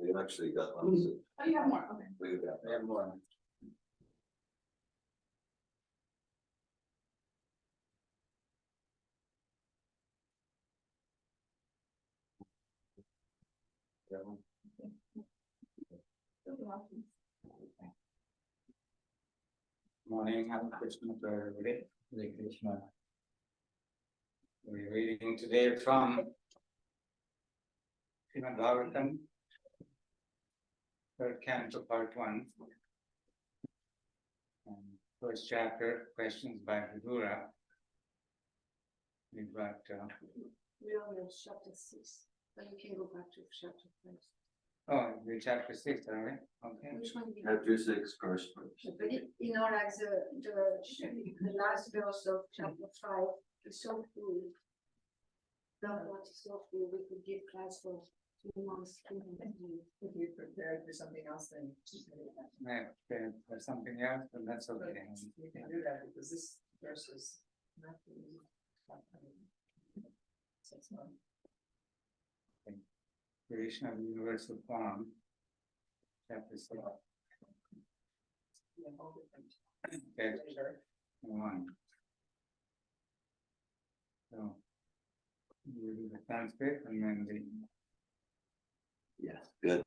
We actually got lots of. Oh, you have more, okay. We We have more. Morning, Hare Krishna to everybody. Hare Krishna. We're reading today from Srimad Bhagavatam, third canto, part 1. First chapter, questions by Vidura. We've got. We're on chapter 6, but you can go back to chapter 5. Oh, we're chapter 6, are we? Okay. Which one? Chapter 6, first. But you know, like the last verse of chapter 5 is so full. The one is so full, we could give class for 2 months. If you prepared for something else, then just do that. Yeah, okay, there's something else, but that's But okay. you can do that because this verse is not really. So it's not. Creation of universal form, chapter 6. Yeah, all different. Okay, Later. 1. So, we do the Sanskrit and then Yes, good.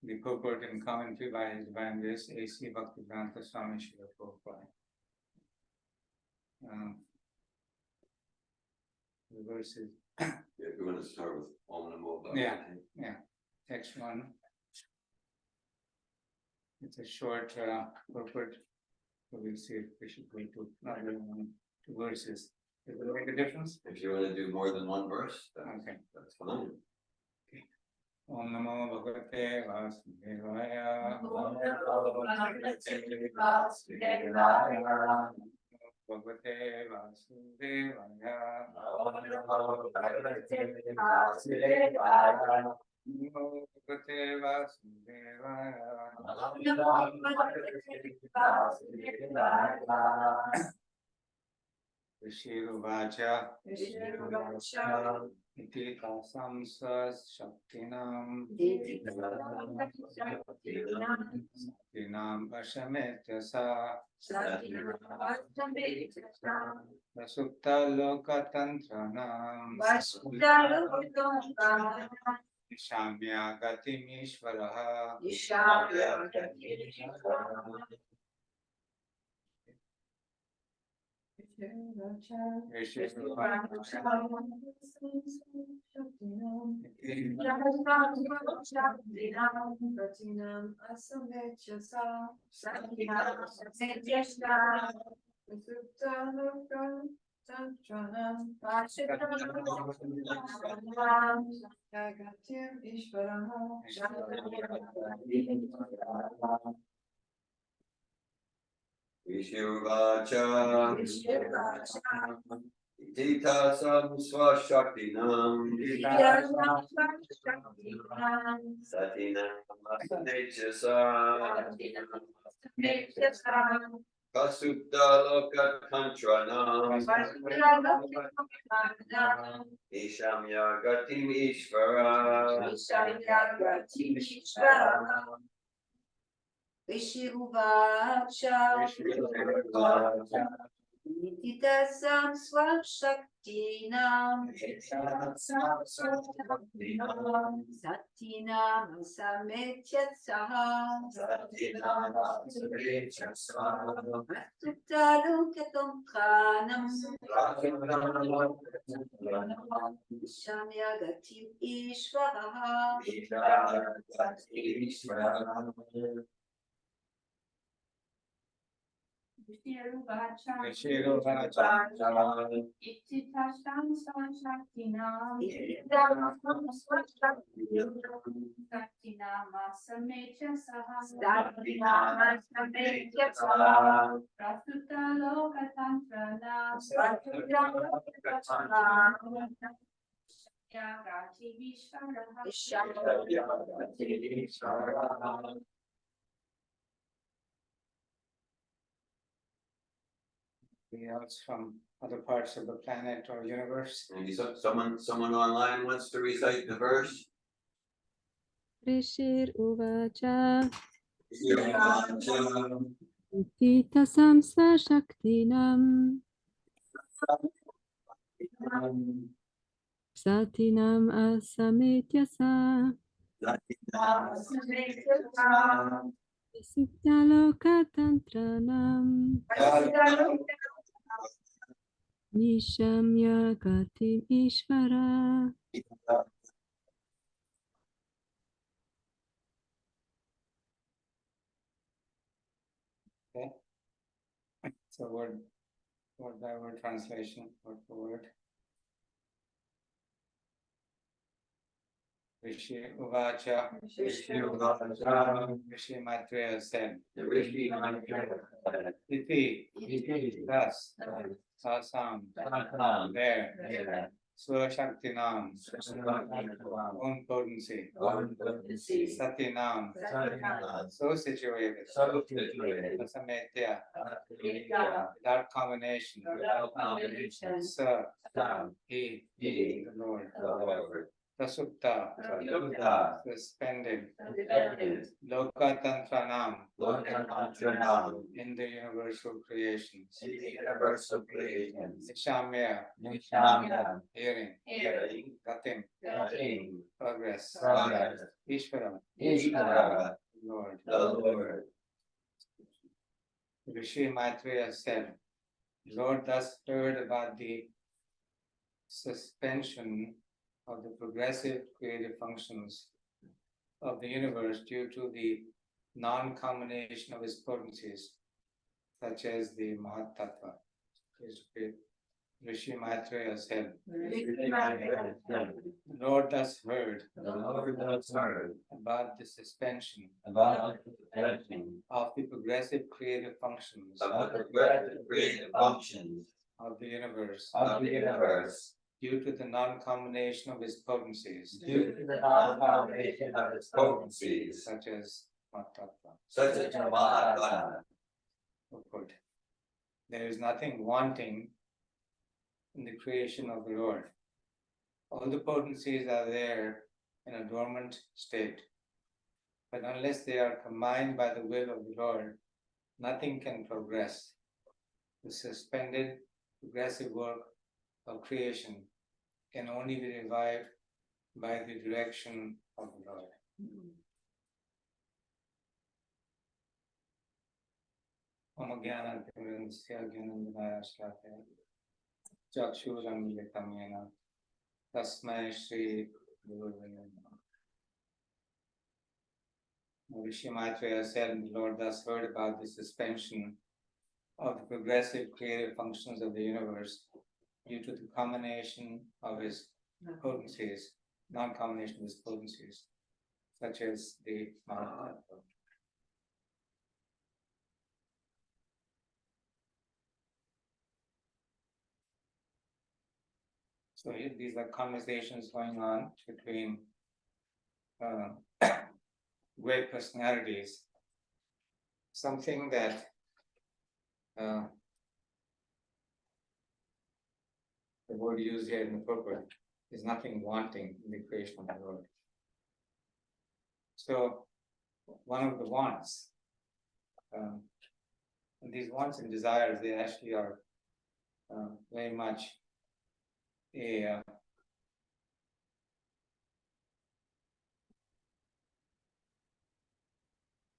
the purport and commentary by His Divine Grace A.C. Bhaktivedanta Swami Srila Prabhupada. The verses. Yeah, we're gonna start with Om Namo Bhagavate. Yeah. Text 1. It's a short purport, so we'll see if we should go to another 2 verses. Does it make a difference? If you wanna do more than one verse, Okay. that's fine. Om Namo Bhagavate Vasudevaya. Bhagavate Vasudevaya. Namo Bhagavate Vasudevaya. Rishiruvacha. Iti kasam shaktinam. Shaktinam ashametyasa. Vasukta lokatantranam. Ishamya gatim ishvaraha. Vishnuvacha. Itita swashaktinam. Satinam asanechasa. Kasupta lokatantranam. Ishamya gatim ishvara. Vishiruvacha Nititasam Swashaktinam Satinam Sametyatsaha Astutalukatam Khanam Shamyagatim Ishvaraha Ittitashtam Shaktinam Saktinamasamecha Saha Prasuta Lokatantrana Yagati Vishvaraha. Else from other parts of the planet or universe. Maybe someone online wants to recite the verse. Rishir-uvacha Srivacha Titasam Sashaktinam Satinam Asamityasa Siddhalokatantranam Nishamya Gatim Ishvara. Okay. So word by word translation, word for word. Rishi Uvacha, Rishi Maitreya said, Iti, thus, Sasam, there, Swashaktinam, own potency, Satinam, so situated, Asametya, without combination, Sa, He, the Lord, Prasupta, suspended, Lokatantranam, in the universal creations, Nishamya, hearing, Gatim, progress, Ishvaram, Lord. Rishi Maitreya said, Lord thus heard about the suspension of the progressive creative functions of the universe due to the non-combination of his potencies, such as the Mahatattva. Rishi Maitreya said, the Lord thus heard about the suspension of the progressive creative functions of the universe due to the non-combination of his potencies, such as Mahatattva. Put, there is nothing wanting in the creation of the Lord. All the potencies are there in a dormant state. But unless they are combined by the will of the Lord, nothing can progress. The suspended progressive work of creation can only be revived by the direction of the Lord. Om Jnana-timirandasya Jnanandamaya Shlakaya Chakshuramilitam Yena Tasmai Shri Gurave Namaha. Rishi Maitreya said, the Lord thus heard about the suspension of the progressive creative functions of the universe due to the combination of his potencies, non-combination of his potencies, such as the Mahatattva. So these are conversations going on between great personalities. Something that the word used here in the purport is nothing wanting in the creation of the Lord. So one of the wants, and these wants and desires, they actually are very much a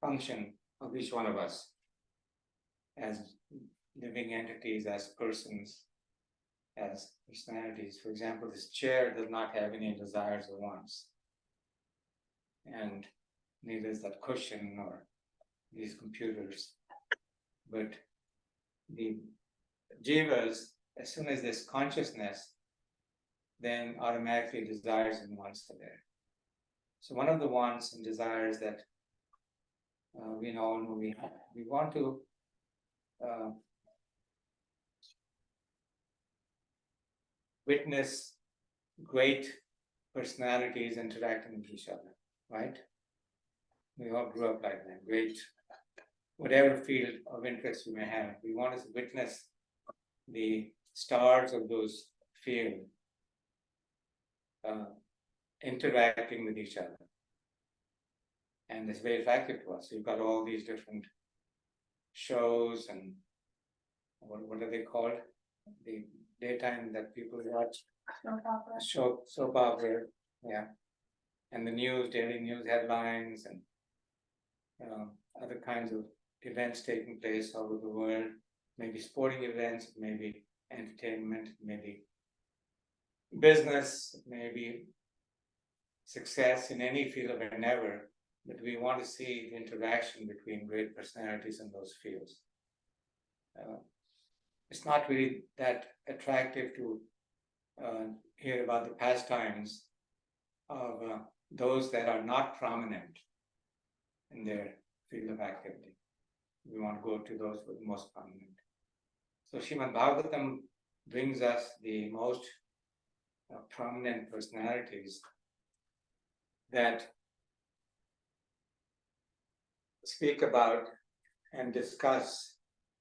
function of each one of us as living entities, as persons, as personalities. For example, this chair does not have any desires or wants, and neither is that cushion or these computers. But the jivas, as soon as there's consciousness, then automatically desires and wants are there. So one of the wants and desires that we all know we have, we want to witness great personalities interacting with each other, right? We all grew up like that, great, whatever field of interest we may have. We want to witness the stars of those fields interacting with each other. And it's very attractive to us. You've got all these different shows and what are they called? The daytime that people watch. Soap opera, yeah. And the news, daily news headlines and other kinds of events taking place all over the world, maybe sporting events, maybe entertainment, maybe business, maybe success in any field of endeavor, but we want to see the interaction between great personalities in those fields. It's not really that attractive to hear about the pastimes of those that are not prominent in their field of activity. We want to go to those who are the most prominent. So Srimad Bhagavatam brings us the most prominent personalities that speak about and discuss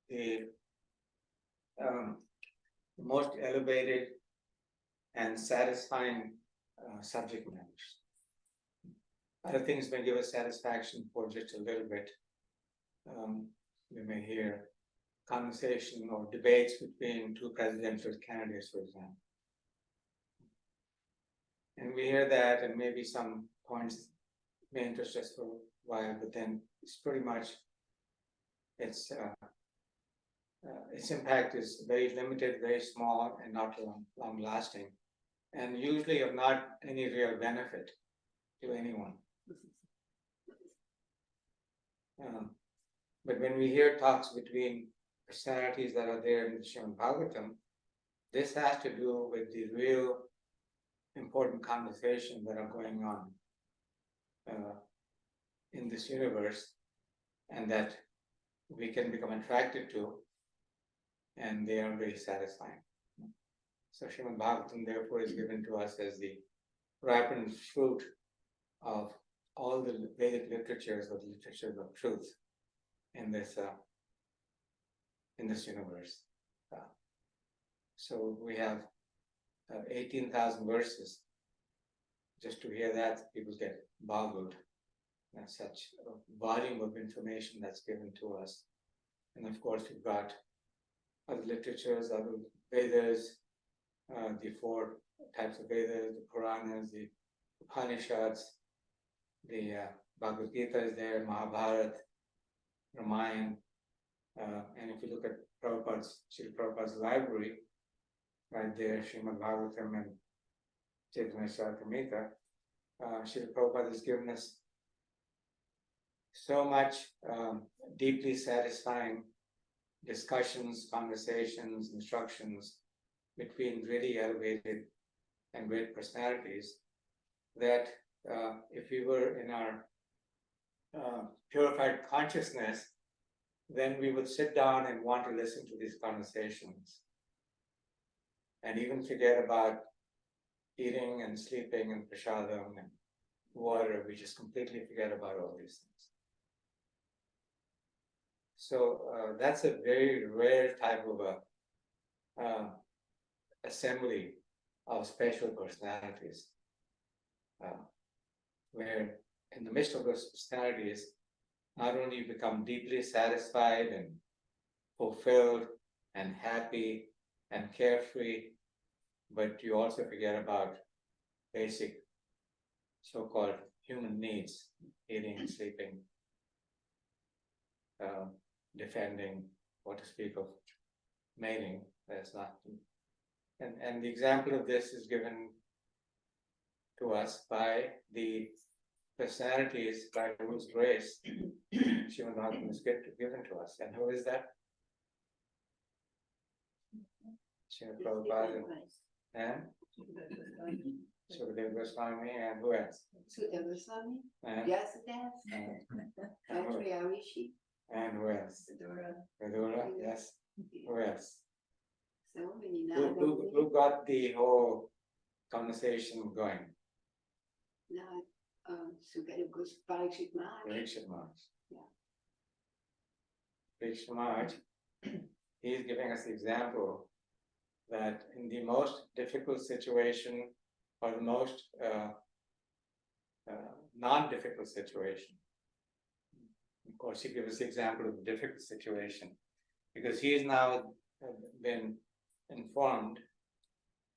the most elevated and satisfying subject matters. Other things may give us satisfaction for just a little bit. We may hear conversation or debates between two presidential candidates, for example. And we hear that, and maybe some points may interest us for a while, but then it's pretty much its impact is very limited, very small, and not long lasting, and usually of not any real benefit to anyone. But when we hear talks between personalities that are there in the Srimad Bhagavatam, this has to do with the real important conversations that are going on in this universe, and that we can become attracted to, and they are very satisfying. So Srimad Bhagavatam therefore is given to us as the ripened fruit of all the Vedic literatures or the literatures of truth in this universe. So we have 18,000 verses. Just to hear that, people get boggled. That's such a volume of information that's given to us. And of course, we've got other literatures, other Vedas, the four types of Vedas, the Puranas, the Upanishads, the Bhagavad Gita is there, Mahabharata, Ramayana. And if you look at Srila Prabhupada's library, right there, Srimad Bhagavatam and Chaitanya Charitamrita, Srila Prabhupada has given us so much deeply satisfying discussions, conversations, instructions between really elevated and great personalities that if we were in our purified consciousness, then we would sit down and want to listen to these conversations and even forget about eating and sleeping and prasadam and water. We just completely forget about all these things. So that's a very rare type of a assembly of special personalities, where in the midst of those personalities, not only you become deeply satisfied and fulfilled and happy and carefree, but you also forget about basic so-called human needs, eating, sleeping, defending, what to speak of mating. That's not. And the example of this is given to us by the personalities by whose grace Srimad Bhagavatam is given to us. And who is that? Srimad Prabhupada and Sukadeva Goswami, and who else? Sukadeva Goswami, And Vyasadeva, and who- Maitreya Rishi, and who else? Vidura, yes. Who else? so many Who got the whole conversation going? now, Sukadeva Goswami, Parikshit Maharaj. Parikshit Maharaj. Yeah. Parikshit Maharaj, he is giving us the example that in the most difficult situation or the most non-difficult situation, Of course, he gives us the example of a difficult situation because he has now been informed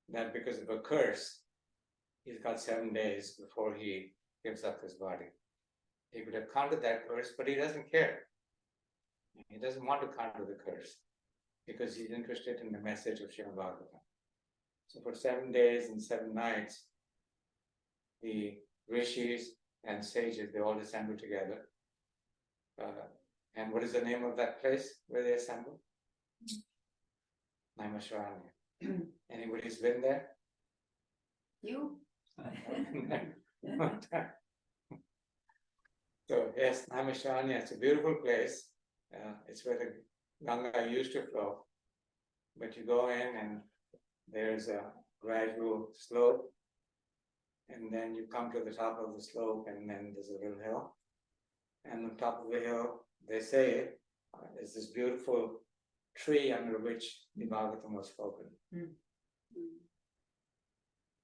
that because of a curse, he's got 7 days before he gives up his body. He could have countered that curse, but he doesn't care. He doesn't want to counter the curse because he's interested in the message of Srimad Bhagavatam. So for 7 days and 7 nights, the rishis and sages, they all assemble together. And what is the name of that place where they assemble? Naimisharanya. Anybody's been there? You? So yes, Naimisharanya, it's a beautiful place. It's where the Ganga used to flow. But you go in and there's a gradual slope. And then you come to the top of the slope and then there's a little hill. And on top of the hill, they say, is this beautiful tree under which the Bhagavatam was spoken.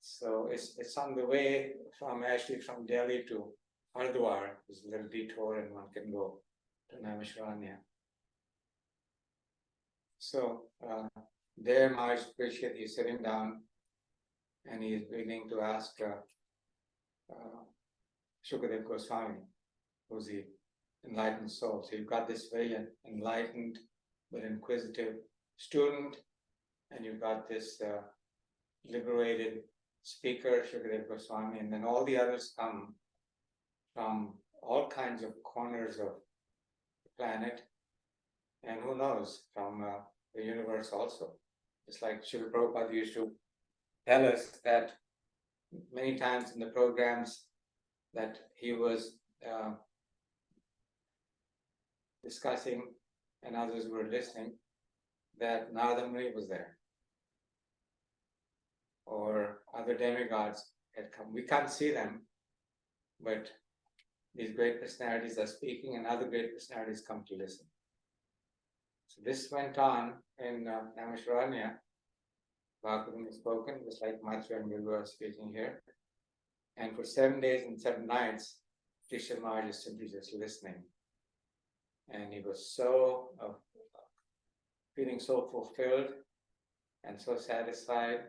So it's on the way from Delhi to Hardwar. There's a little detour and one can go to Naimisharanya. So there Maharaj Parikshit is sitting down and he is beginning to ask Shukadev Goswami, who's the enlightened soul. So you've got this very enlightened but inquisitive student, and you've got this liberated speaker, Shukadev Goswami, and then all the others come from all kinds of corners of the planet, and who knows, from the universe also. It's like Srila Prabhupada used to tell us that many times in the programs that he was discussing and others were listening, that Narada Muni was there, or other demigods had come. We can't see them, but these great personalities are speaking and other great personalities come to listen. So this went on in Naimisharanya. Bhagavatam is spoken, just like Mathura and Guru are speaking here. And for 7 days and 7 nights, Krishna Maharaj is simply just listening. And he was so feeling so fulfilled and so satisfied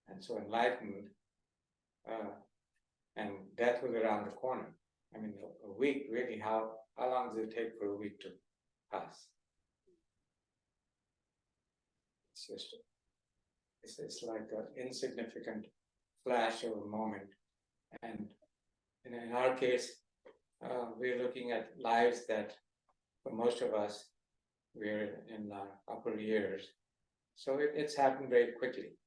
and so enlightened. And death was around the corner. I mean, a week, really, how long does it take for a week to pass? It's just, it's like an insignificant flash of a moment. And in our case, we're looking at lives that, for most of us, we're in our upper years. So it's happened very quickly.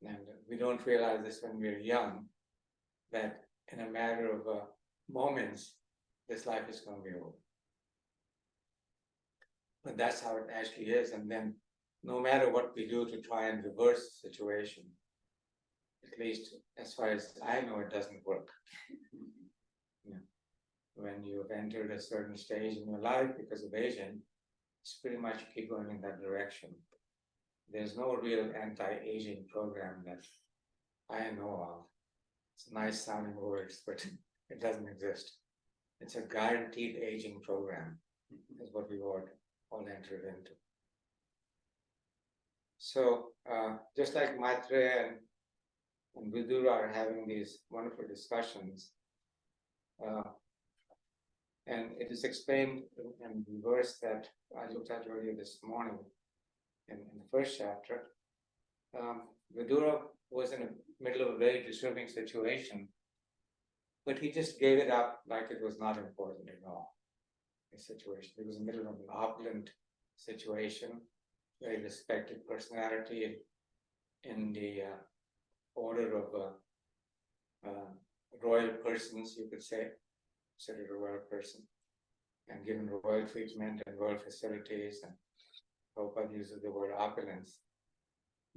And we don't realize this when we're young, that in a matter of moments, this life is going to be over. But that's how it actually is. And then no matter what we do to try and reverse the situation, at least as far as I know, it doesn't work. Yeah. When you've entered a certain stage in your life because of aging, it's pretty much you keep going in that direction. There's no real anti-aging program that I know of. It's nice sounding words, but it doesn't exist. It's a guaranteed aging program, is what we all entered into. So just like Maitreya and Vidura are having these wonderful discussions, and it is explained in the verse that I looked at earlier this morning in the first chapter. Vidura was in the middle of a very disturbing situation, but he just gave it up like it was not important at all. His situation. He was in the middle of an opulent situation, very respected personality in the order of royal persons, you could say, considered a royal person, and given royal treatment and royal facilities, and Prabhupada uses the word opulence.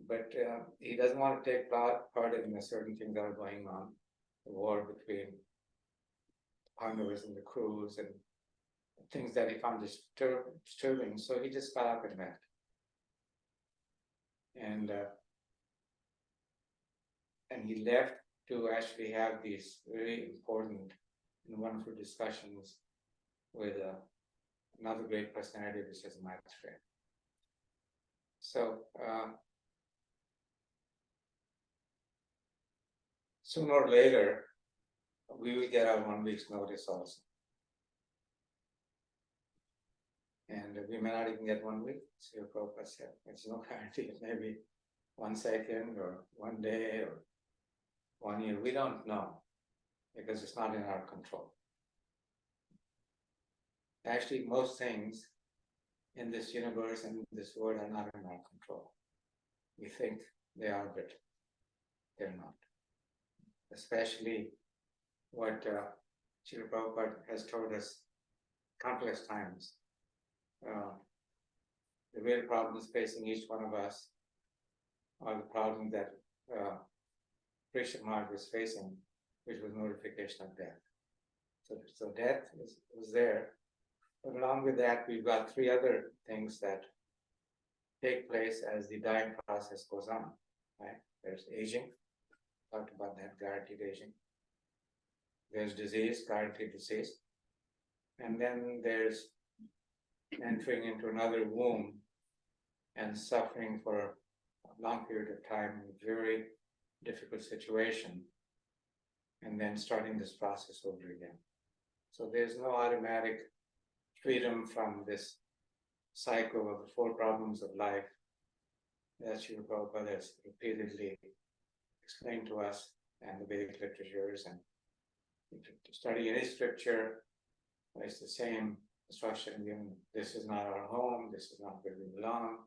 But he doesn't want to take part in certain things that are going on, the war between Pandavas and the Kurus, and things that he found disturbing. So he just got up and left. And he left to actually have these very important in wonderful discussions with another great personality, which is Maitreya. So sooner or later, we will get our 1 week's notice also. And we may not even get 1 week. So Prabhupada said, it's no guarantee. It may be 1 second or 1 day or 1 year. We don't know because it's not in our control. Actually, most things in this universe and this world are not in our control. We think they are, but they're not. Especially what Srila Prabhupada has told us countless times. The real problems facing each one of us are the problem that Krishna Maharaj was facing, which was notification of death. So death was there, but along with that, we've got 3 other things that take place as the dying process goes on. Right? There's aging, talked about that, guaranteed aging. There's disease, guaranteed disease. And then there's entering into another womb and suffering for a long period of time in a very difficult situation, and then starting this process over again. So there's no automatic freedom from this cycle of the 4 problems of life that Srila Prabhupada has repeatedly explained to us and the Vedic literatures. And to study any scripture, it's the same instruction given. This is not our home, this is not where we belong,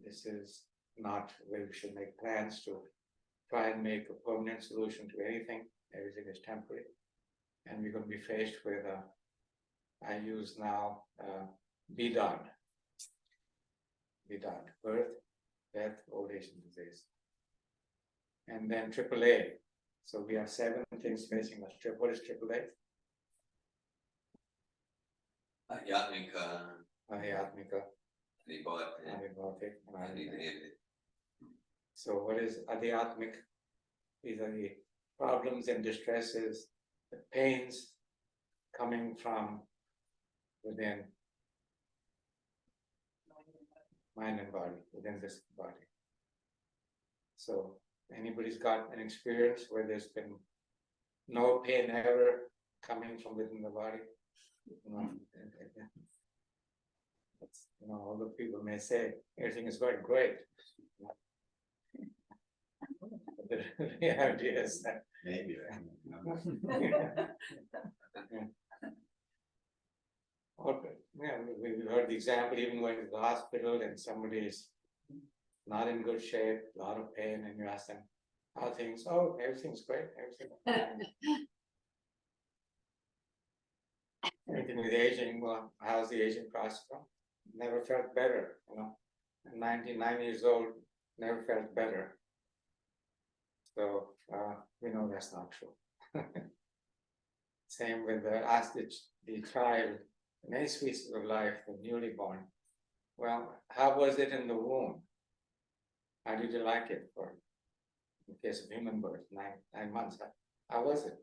this is not where we should make plans to try and make a permanent solution to anything. Everything is temporary. And we're going to be faced with, I use now BDOD. BDOD, birth, death, old age, and disease. And then AAA. So we have 7 things facing us. What is AAA? Yatmika, Adhyatmika, Adibhautik, Adibhautik. So what is Adhyatmik? These are the problems and distresses, the pains coming from within mind and body, within this body. So anybody's got an experience where there's been no pain ever coming from within the body? All the people may say everything is going great. But the reality is that maybe. We heard the example even going to the hospital and somebody is not in good shape, a lot of pain, and you ask them how things. Oh, everything's great. Everything with aging. Well, how's the aging process? Never felt better. I'm 99 years old, never felt better. So we know that's not true. Same with the child in any species of life, the newly born. Well, how was it in the womb? How did you like it? For in case of human birth, 9 months. How was it?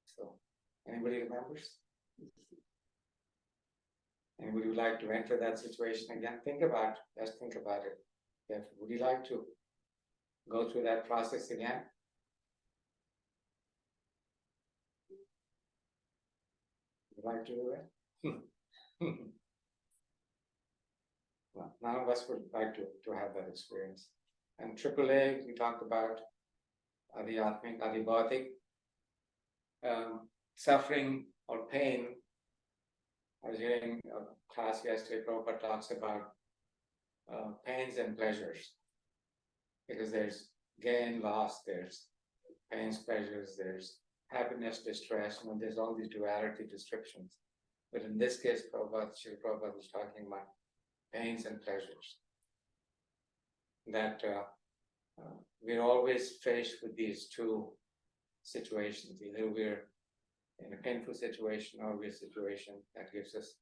So, anybody remembers? Anybody would like to enter that situation again? Let's think about it. Would you like to go through that process again? Would you like to do it? Well, none of us would like to have that experience. And AAA, we talked about Adhyatmik, Adibhautik, suffering or pain. I was hearing a class yesterday, Prabhupada talks about pains and pleasures. Because there's gain, loss, there's pains, pleasures, there's happiness, distress, there's all these duality descriptions. But in this case, Srila Prabhupada was talking about pains and pleasures. That we're always faced with these 2 situations. Either we're in a painful situation or we're in a situation that gives us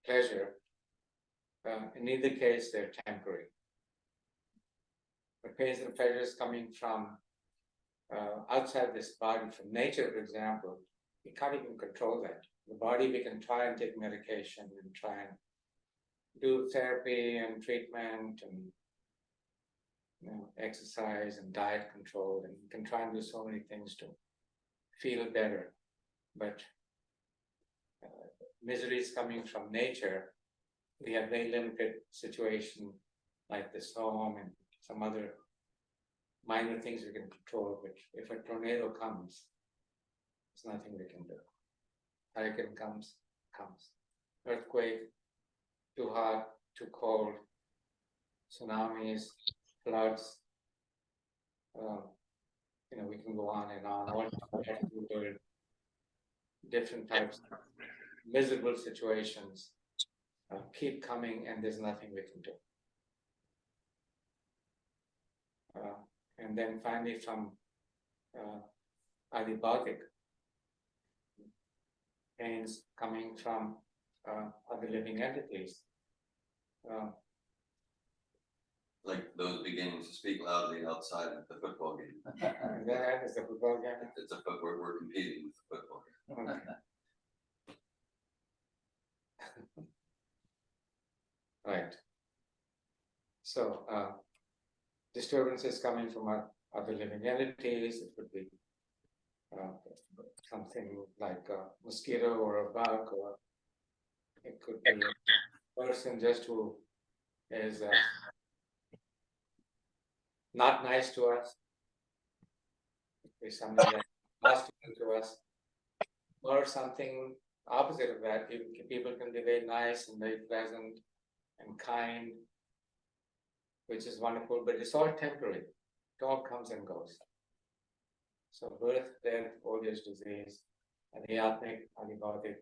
pleasure. In either case, they're temporary. The pains and pleasures coming from outside this body from nature, for example, we can't even control that. The body, we can try and take medication and try and do therapy and treatment and exercise and diet control, and you can try and do so many things to feel better. But miseries coming from nature, we have very limited situation like the storm and some other minor things we can control, which if a tornado comes, there's nothing we can do. Hurricane comes. Earthquake, too hot, too cold, tsunamis, floods, we can go on and on, all different types of miserable situations keep coming, and there's nothing we can do. And then finally from adibhagic, pains coming from other living entities. Like those beginning to speak loudly outside of the football game. That is the football game. It's a football, we're competing with the football game. Okay. Right. So disturbances coming from other living entities. It could be something like a mosquito or a bug, or it could be a person just who is not nice to us. It could be somebody that's hostile to us, or something opposite of that. People can be very nice and very pleasant and kind, which is wonderful, but it's all temporary. It all comes and goes. So birth, death, old age, disease, adhyatmic, adibhagic,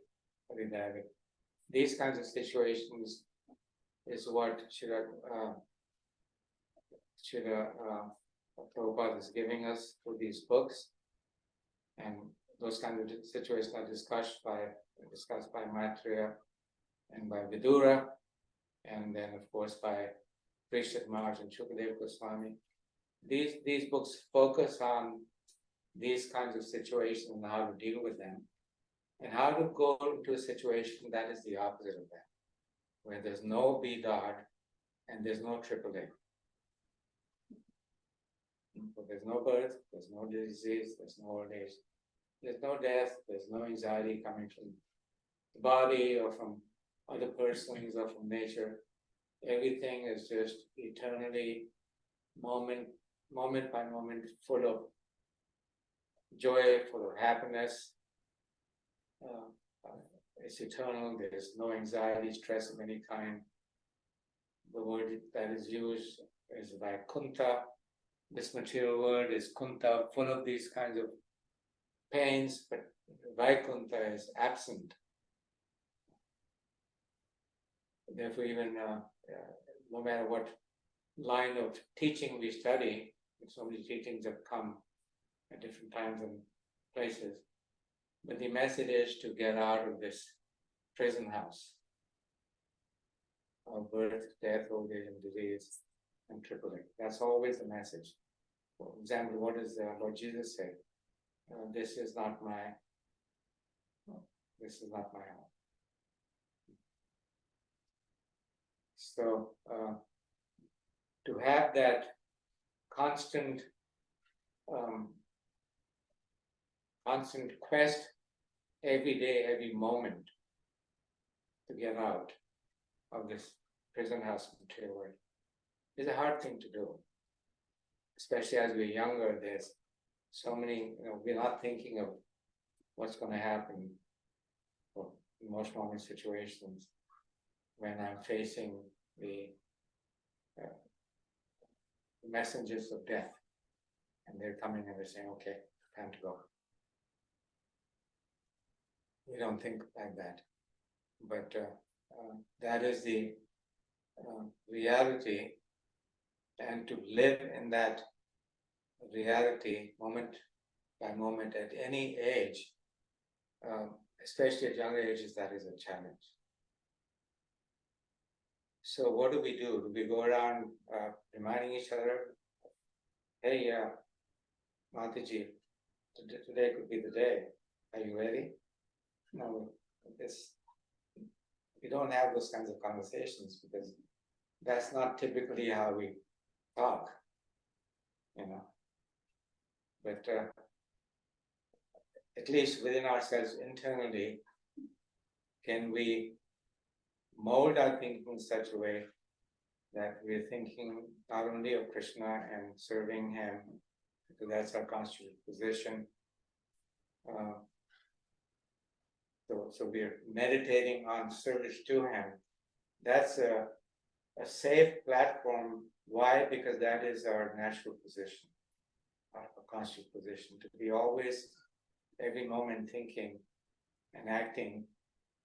adidavic, these kinds of situations is what Prabhupada is giving us through these books. And those kinds of situations are discussed by Maitreya and by Vidura, and then of course by Prishad Maharaj and Shukadeva Goswami. These books focus on these kinds of situations and how to deal with them, and how to go into a situation that is the opposite of that, where there's no BDOD and there's no AAA. So there's no birth, there's no disease, there's no old age, there's no death, there's no anxiety coming from the body or from other persons or from nature. Everything is just eternally, moment by moment, full of joy, full of happiness. It's eternal. There's no anxiety, stress of any kind. The word that is used is Vaikuntha. This material world is Kunta, full of these kinds of pains, but Vaikuntha is absent. Therefore, even no matter what line of teaching we study, so many teachings have come at different times and places, but the message is to get out of this prison house of birth, death, old age, and disease, and tripling. That's always the message. For example, what does Lord Jesus say? This is not my home. So to have that constant quest every day, every moment to get out of this prison house material world is a hard thing to do. Especially as we're younger, there's so many, we're not thinking of what's going to happen for most normal situations when I'm facing the messengers of death, and they're coming and they're saying, okay, time to go. We don't think like that, but that is the reality, and to live in that reality moment by moment at any age, especially at younger ages, that is a challenge. So what do? Do we go around reminding each other, hey, Mataji, today could be the day. Are you ready? No, this, we don't have those kinds of conversations because that's not typically how we talk, you know. But at least within ourselves internally, can we mold our thinking in such a way that we're thinking not only of Krishna and serving him, because that's our constitutional position. So we're meditating on service to him. That's a safe platform. Why? Because that is our natural position, our conscious position, to be always, every moment thinking and acting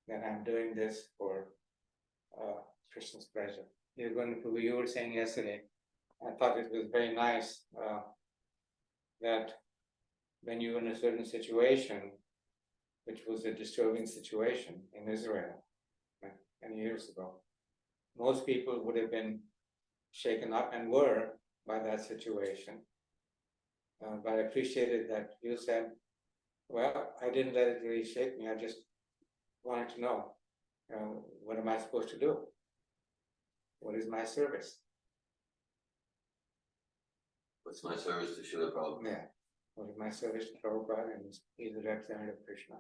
that I'm doing this for Krishna's pleasure. You were saying yesterday, I thought it was very nice that when you're in a certain situation, which was a disturbing situation in Israel many years ago, most people would have been shaken up and were by that situation. But I appreciated that you said, well, I didn't let it really shake me. I just wanted to know, what am I supposed to do? What is my service? What's my service to Srila Prabhupada? Yeah. What is my service to Prabhupada? And he's the representative of Krishna.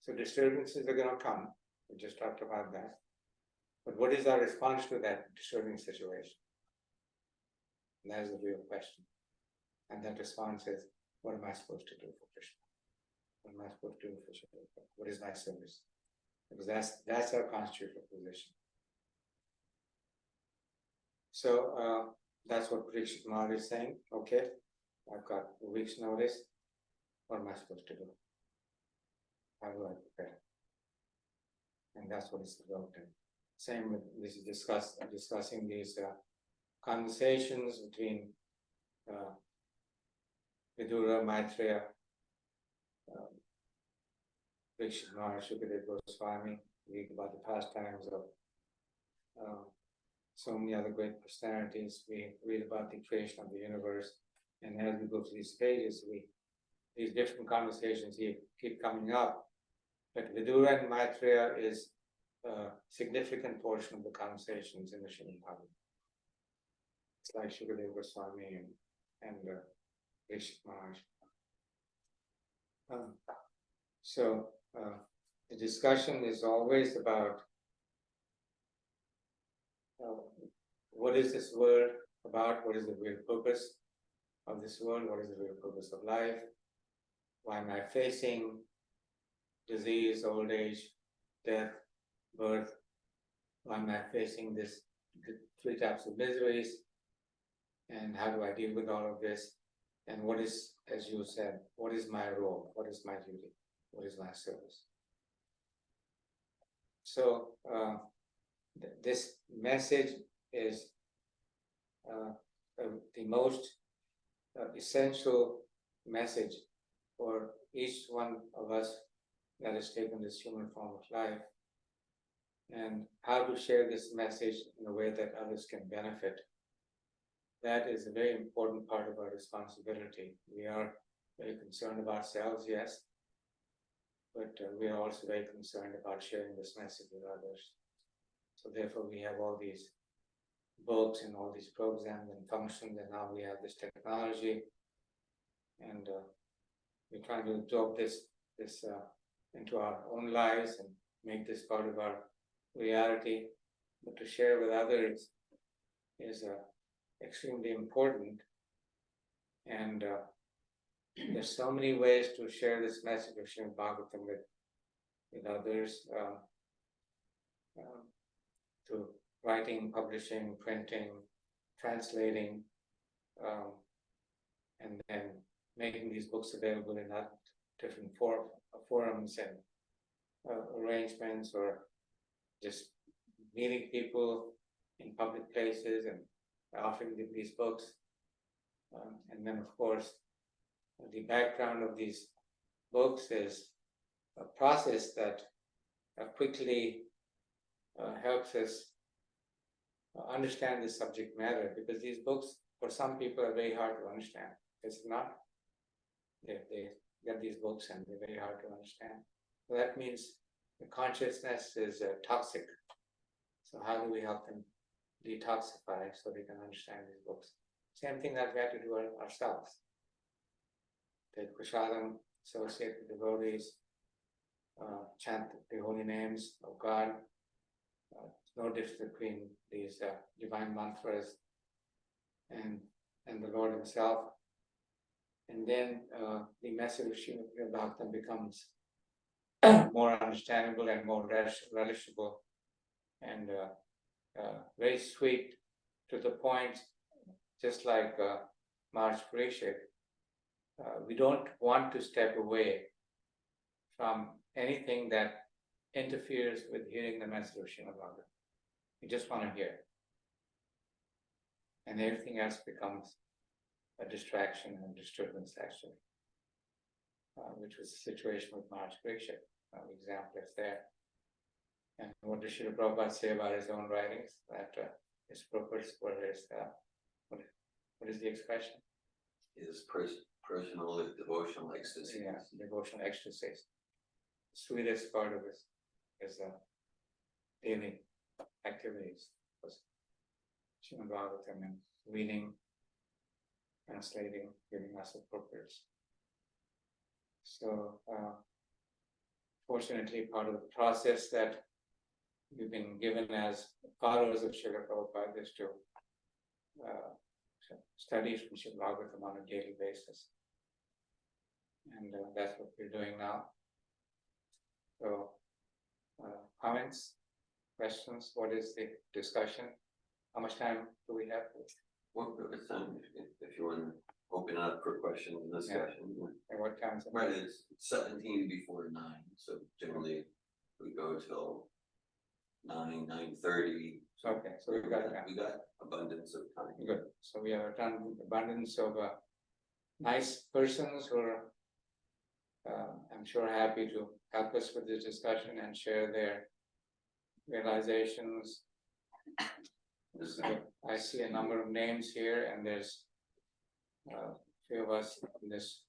So disturbances are going to come. We just talked about that. But what is our response to that disturbing situation? And that is the real question. And that response is, what am I supposed to do for Krishna? What am I supposed to do for Krishna? What is my service? Because that's our constitutional position. So that's what Parikshit Maharaj is saying. Okay, I've got a week's notice. What am I supposed to do? How do I prepare? And that's what it's about. And same with this is discussing these conversations between Vidura, Maitreya, Parikshit Maharaj, Sukadeva Goswami, read about the pastimes of so many other great personalities. We read about the creation of the universe, and as we go through these pages, these different conversations keep coming up. But Vidura and Maitreya is a significant portion of the conversations in the Srimad Bhagavatam. It's like Sukadeva Goswami and Parikshit Maharaj. The discussion is always about what is this world about? What is the real purpose of this world? What is the real purpose of life? Why am I facing disease, old age, death, birth? Why am I facing the three types of miseries? And how do I deal with all of this? And what is, as you said, what is my role? What is my duty? What is my service? So this message is the most essential message for each one of us that has taken this human form of life, and how to share this message in a way that others can benefit. That is a very important part of our responsibility. We are very concerned about ourselves, yes, but we are also very concerned about sharing this message with others. So therefore we have all these books and all these programs and functions, and now we have this technology, and we're trying to absorb this into our own lives and make this part of our reality. But to share with others is extremely important, and there's so many ways to share this message of Srimad Bhagavatam with others, through writing, publishing, printing, translating, and then making these books available in different forums and arrangements, or just meeting people in public places and offering them these books. And then, of course, the background of these books is a process that quickly helps us understand the subject matter, because these books, for some people, are very hard to understand. It's not. They get these books and they're very hard to understand. So that means the consciousness is toxic. So how do we help them detoxify so they can understand these books? Same thing that we have to do ourselves. Take prasadam, associate with devotees, chant the holy names of God. No difference between these divine mantras and the Lord Himself. And then the message of Srimad Bhagavatam becomes more understandable and more relishable and very sweet, to the point, just like Maharaj Parikshit. We don't want to step away from anything that interferes with hearing the message of Srimad Bhagavatam. We just want to hear. And everything else becomes a distraction and disturbance, actually, which was the situation with Maharaj Parikshit. The example is there. And what does Srila Prabhupada say about his own writings? That his purpose for his, what is the expression? His personal devotional ecstasy. Yeah, devotional ecstasies. Sweetest part of his daily activities was Srimad Bhagavatam and reading, translating, giving us the purpose. So, fortunately, part of the process that we've been given as followers of Srila Prabhupada is to study from Srimad Bhagavatam on a daily basis. And that's what we're doing now. So, comments, questions, what is the discussion? How much time do we have? What time, if you want to open up for questions and discussion? And what time is it? Right, it's 17 before 9, so generally we go till 9:30. Okay, so we've got we got abundance of time. good. So we have done abundance of nice persons who are, I'm sure, happy to help us with this discussion and share their realizations. So I see a number of names here, and there's a few of us in this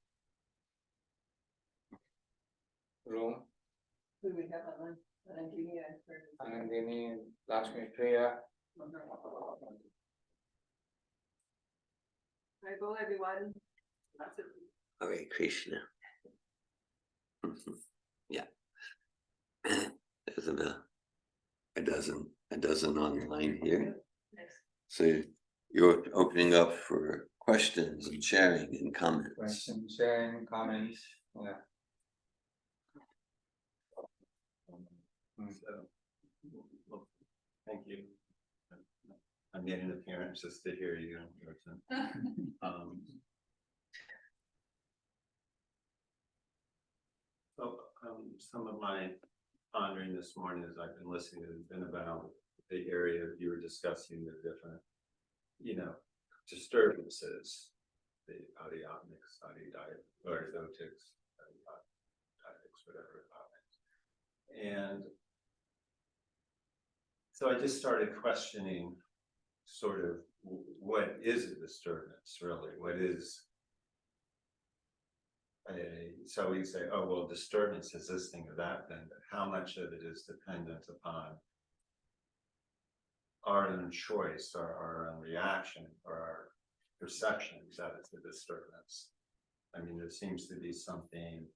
room. Who we have on Anandini, I've heard. Anandini, Lakshmi Priya. Hi, go everyone. Lots of Hare Krishna. Yeah. There's a dozen online here. So you're opening up for questions and sharing and comments. Questions, sharing, comments. Yeah. Well, thank you. I'm getting appearances to hear you in person. Some of my pondering this morning as I've been listening has been about the area you were discussing, the different, disturbances, the adiatmics, or exotics, whatever. And so I just started questioning sort of what is a disturbance really? What is so we say, oh, well, disturbance is this thing or that thing, but how much of it is dependent upon our own choice or our own reaction or our perceptions that it's a disturbance? I mean, there seems to be something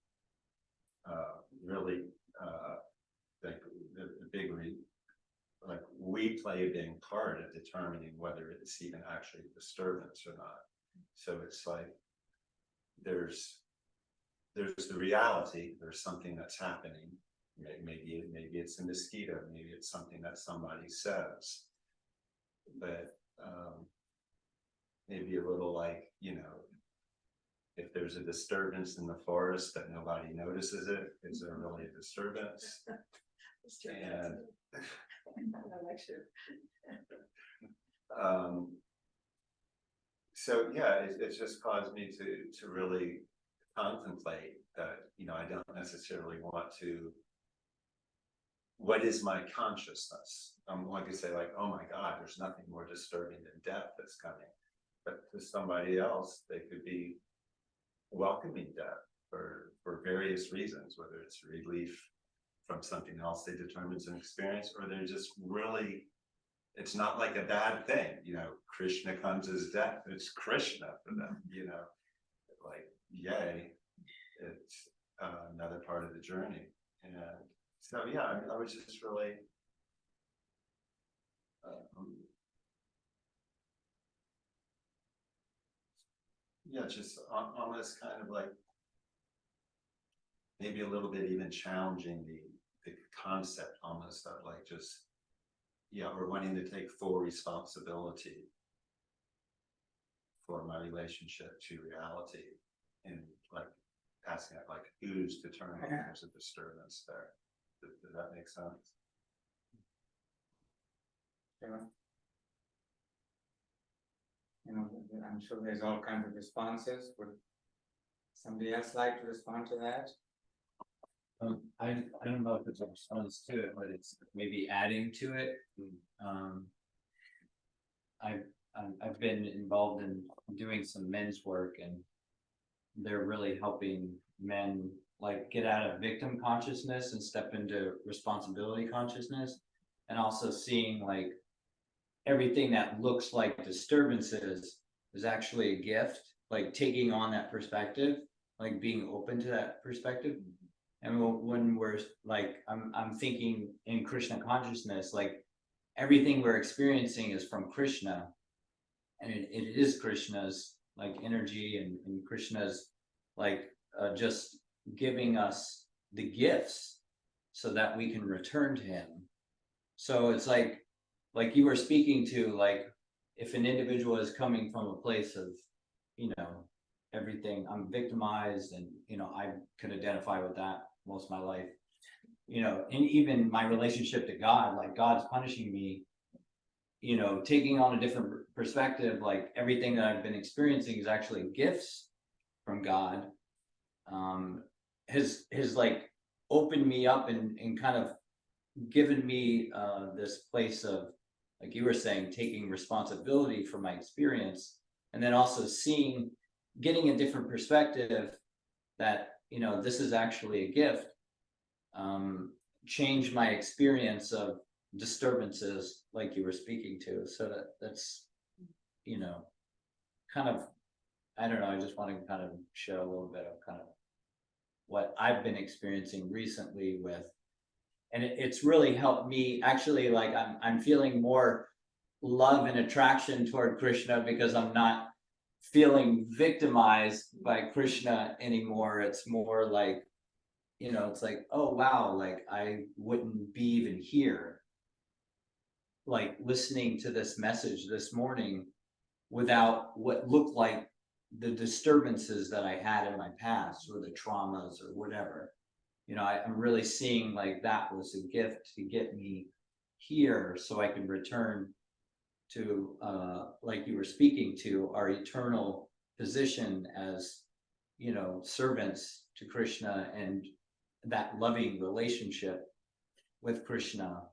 really like the big like we play a big part in determining whether it's even actually a disturbance or not. So it's like there's the reality, there's something that's happening. Maybe it's a mosquito, maybe it's something that somebody says. But maybe a little like, if there's a disturbance in the forest that nobody notices it, is there really a disturbance? And so yeah, it's just caused me to really contemplate that, I don't necessarily want to, what is my consciousness? I'm going to say like, oh my God, there's nothing more disturbing than death that's coming. But to somebody else, they could be welcoming death for various reasons, whether it's relief from something else they determine as an experience, or they're just really, it's not like a bad thing, you know, Krishna comes as death, it's Krishna for them, you know, like, yay, it's another part of the journey. And so, yeah, I was just really, yeah, just almost kind of like, maybe a little bit even challenging the concept almost of like just, yeah, or wanting to take full responsibility for my relationship to reality, and like asking it like, who's determining there's a disturbance there? Does that make sense? Yeah. You know, I'm sure there's all kinds of responses. Would somebody else like to respond to that? I don't know if it's a response to it, but it's maybe adding to it. I've been involved in doing some men's work, and they're really helping men like get out of victim consciousness and step into responsibility consciousness, and also seeing like everything that looks like disturbances is actually a gift, like taking on that perspective, like being open to that perspective. And when we're like, I'm thinking in Krishna consciousness, like everything we're experiencing is from Krishna, and it is Krishna's like energy, and Krishna's like just giving us the gifts so that we can return to him. So it's like you were speaking to, like if an individual is coming from a place of, you know, everything, I'm victimized, and you know, I could identify with that most of my life, you know, and even my relationship to God, like God's punishing me, you know, taking on a different perspective, like everything that I've been experiencing is actually gifts from God, has like opened me up and kind of given me this place of, like you were saying, taking responsibility for my experience, and then also getting a different perspective that, you know, this is actually a gift, changed my experience of disturbances like you were speaking to. So that's, you know, kind of, I don't know, I just want to kind of show a little bit of kind of what I've been experiencing recently with, and it's really helped me actually, like I'm feeling more love and attraction toward Krishna, because I'm not feeling victimized by Krishna anymore. It's more like, you know, it's like, oh wow, like I wouldn't be even here, like listening to this message this morning without what looked like the disturbances that I had in my past, or the traumas or whatever. You know, I'm really seeing like that was a gift to get me here, so I can return to, like you were speaking to, our eternal position as, you know, servants to Krishna, and that loving relationship with Krishna.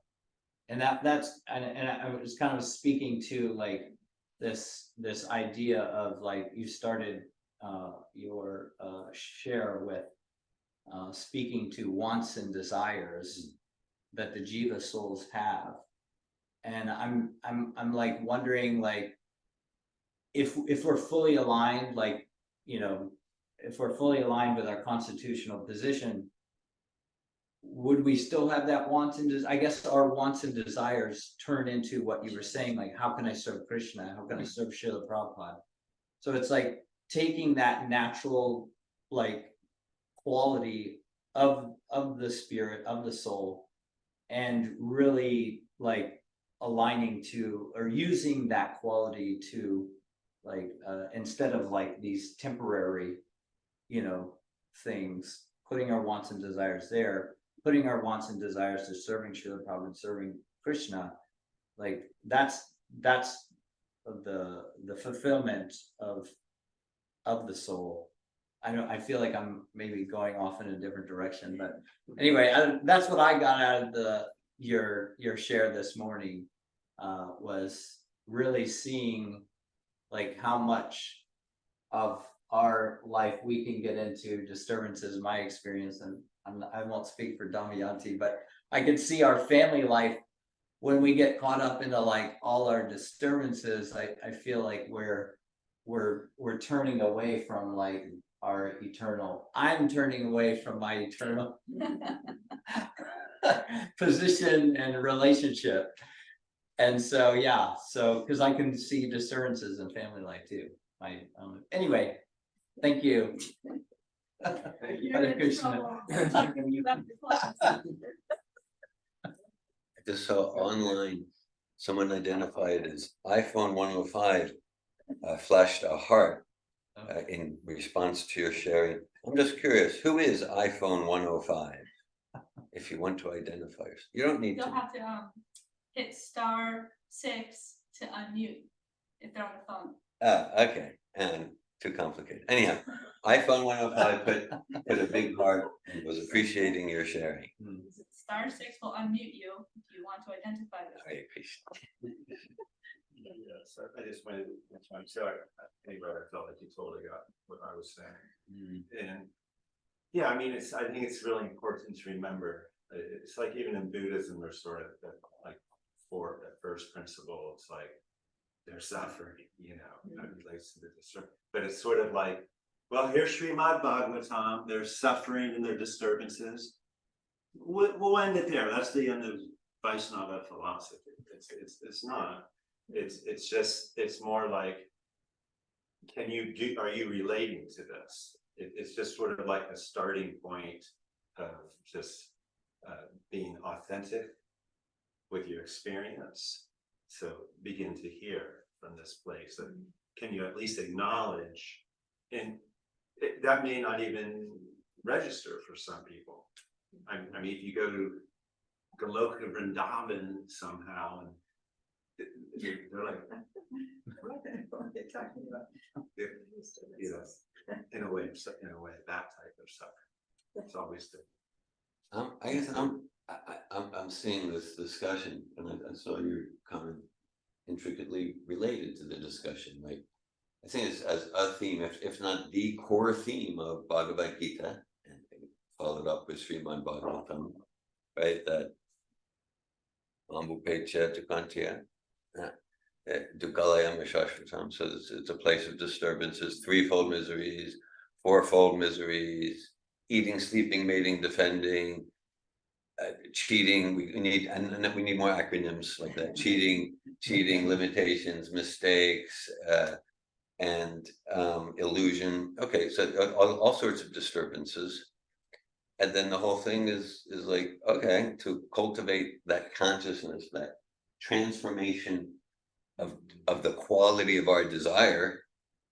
And that's I was kind of speaking to like this idea of, like, you started your share with speaking to wants and desires that the jiva souls have. And I'm like wondering, like, if we're fully aligned, like, you know, if we're fully aligned with our constitutional position, would we still have that wants and I guess our wants and desires turn into what you were saying, like, how can I serve Krishna? How can I serve Srila Prabhupada? So it's like taking that natural, like, quality of the spirit, of the soul, and really like aligning to, or using that quality to, like, instead of like these temporary, you know, things, putting our wants and desires there, putting our wants and desires to serving Srila Prabhupada, serving Krishna, like that's the fulfillment of the soul. I feel like I'm maybe going off in a different direction, but anyway, that's what I got out of your share this morning, was really seeing like how much of our life, we can get into disturbances, my experience, and I won't speak for Damayanti, but I could see our family life. When we get caught up into like all our disturbances, I feel like we're turning away from like our eternal, I'm turning away from my eternal position and relationship. And so, yeah, so, because I can see disturbances in family life too. Anyway, thank you. You're Hare in Krishna. trouble. You left the class. I just saw online, someone identified as iPhone 105, flashed a heart in response to your sharing. I'm just curious, who is iPhone 105? If you want to identify yourself, you don't need You'll to. have to hit *6 to unmute if they're on the phone. Okay, and too complicated. Anyhow, iPhone 105 put a big heart and was appreciating your sharing. *6 will unmute you if you want to identify this. I appreciate it. Yeah, so I just wanted to say, anyway, I felt like you totally got what I was saying. And yeah, I mean, I think it's really important to remember. It's like even in Buddhism, there's sort of like for the first principle, it's like they're suffering, you know, that relates to the disturbance. But it's sort of like, well, here's Srimad Bhagavatam, there's suffering and their disturbances. We'll end it there. That's the end of Vaishnava philosophy. It's not. It's just, it's more like, are you relating to this? It's just sort of like a starting point of just being authentic with your experience. So begin to hear from this place. And can you at least acknowledge, and that may not even register for some people. I mean, if you go to Goloka Vrindavan somehow, and they're like, What are they talking about? you know, in a way, that type of stuff. It's always the. I guess I'm seeing this discussion, and I saw your comment intricately related to the discussion. Like, I think it's as a theme, if not the core theme of Bhagavad Gita, and followed up with Srimad Bhagavatam, right? That Ambupecha Dukantia, Dukalayam Shashvatam. So it's a place of disturbances, threefold miseries, fourfold miseries, eating, sleeping, mating, defending, cheating. We need, and we need more acronyms like that. Cheating, limitations, mistakes, and illusion. Okay, so all sorts of disturbances. And then the whole thing is like, okay, to cultivate that consciousness, that transformation of the quality of our desire,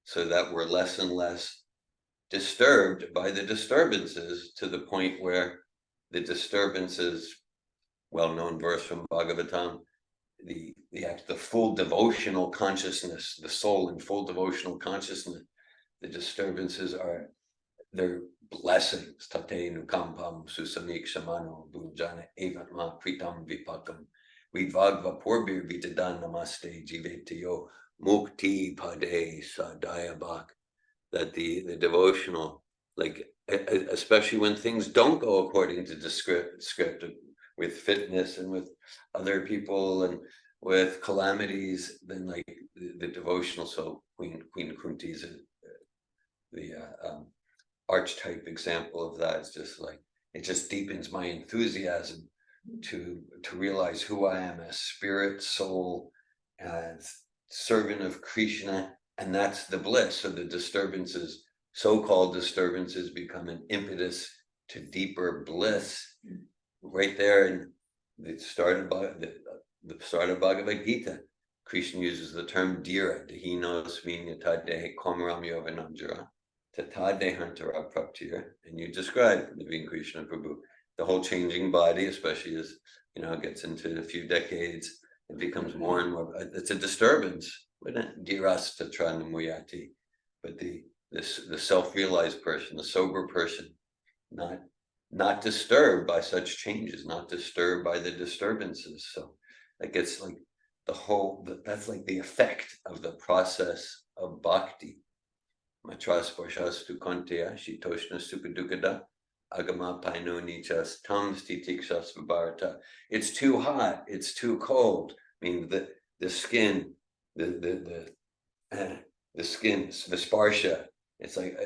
so that we're less and less disturbed by the disturbances, to the point where the disturbances, well-known verse from Bhagavatam, the full devotional consciousness, the soul in full devotional consciousness, the disturbances are, they're blessings. Tatenu kampam susamik shamano bhujana evatma pritam vipakam vidvagva porbir vitadan namaste jivetiyo mukti pade sadayabak. That the devotional, like, especially when things don't go according to the script with fitness and with other people and with calamities, then like the devotional. So Queen Kunti is the archetype example of that. Is just like, it just deepens my enthusiasm to realize who I am as spirit, soul, as servant of Krishna, and that's the bliss. So the disturbances, so-called disturbances, become an impetus to deeper bliss. Right there in the start of Bhagavad Gita, Krishna uses the term dhira, dehinos vinyatade komramyo vinamjara, tatade hantara praptir, and you describe Naveen Krishna Prabhu, the whole changing body, especially as, you know, it gets into a few decades, it becomes more and more, it's a disturbance, dhirasta tranamuyati, but the self-realized person, the sober person, not disturbed by such changes, not disturbed by the disturbances. So like, it's like that's like the effect of the process of bhakti. Matras Porshas tu Kontia, Shitoshna Supadukada, Agama Painonichas, Tams Titikshas Vibarata. It's too hot, it's too cold. I mean, the skin, the skin, the sparsha. It's like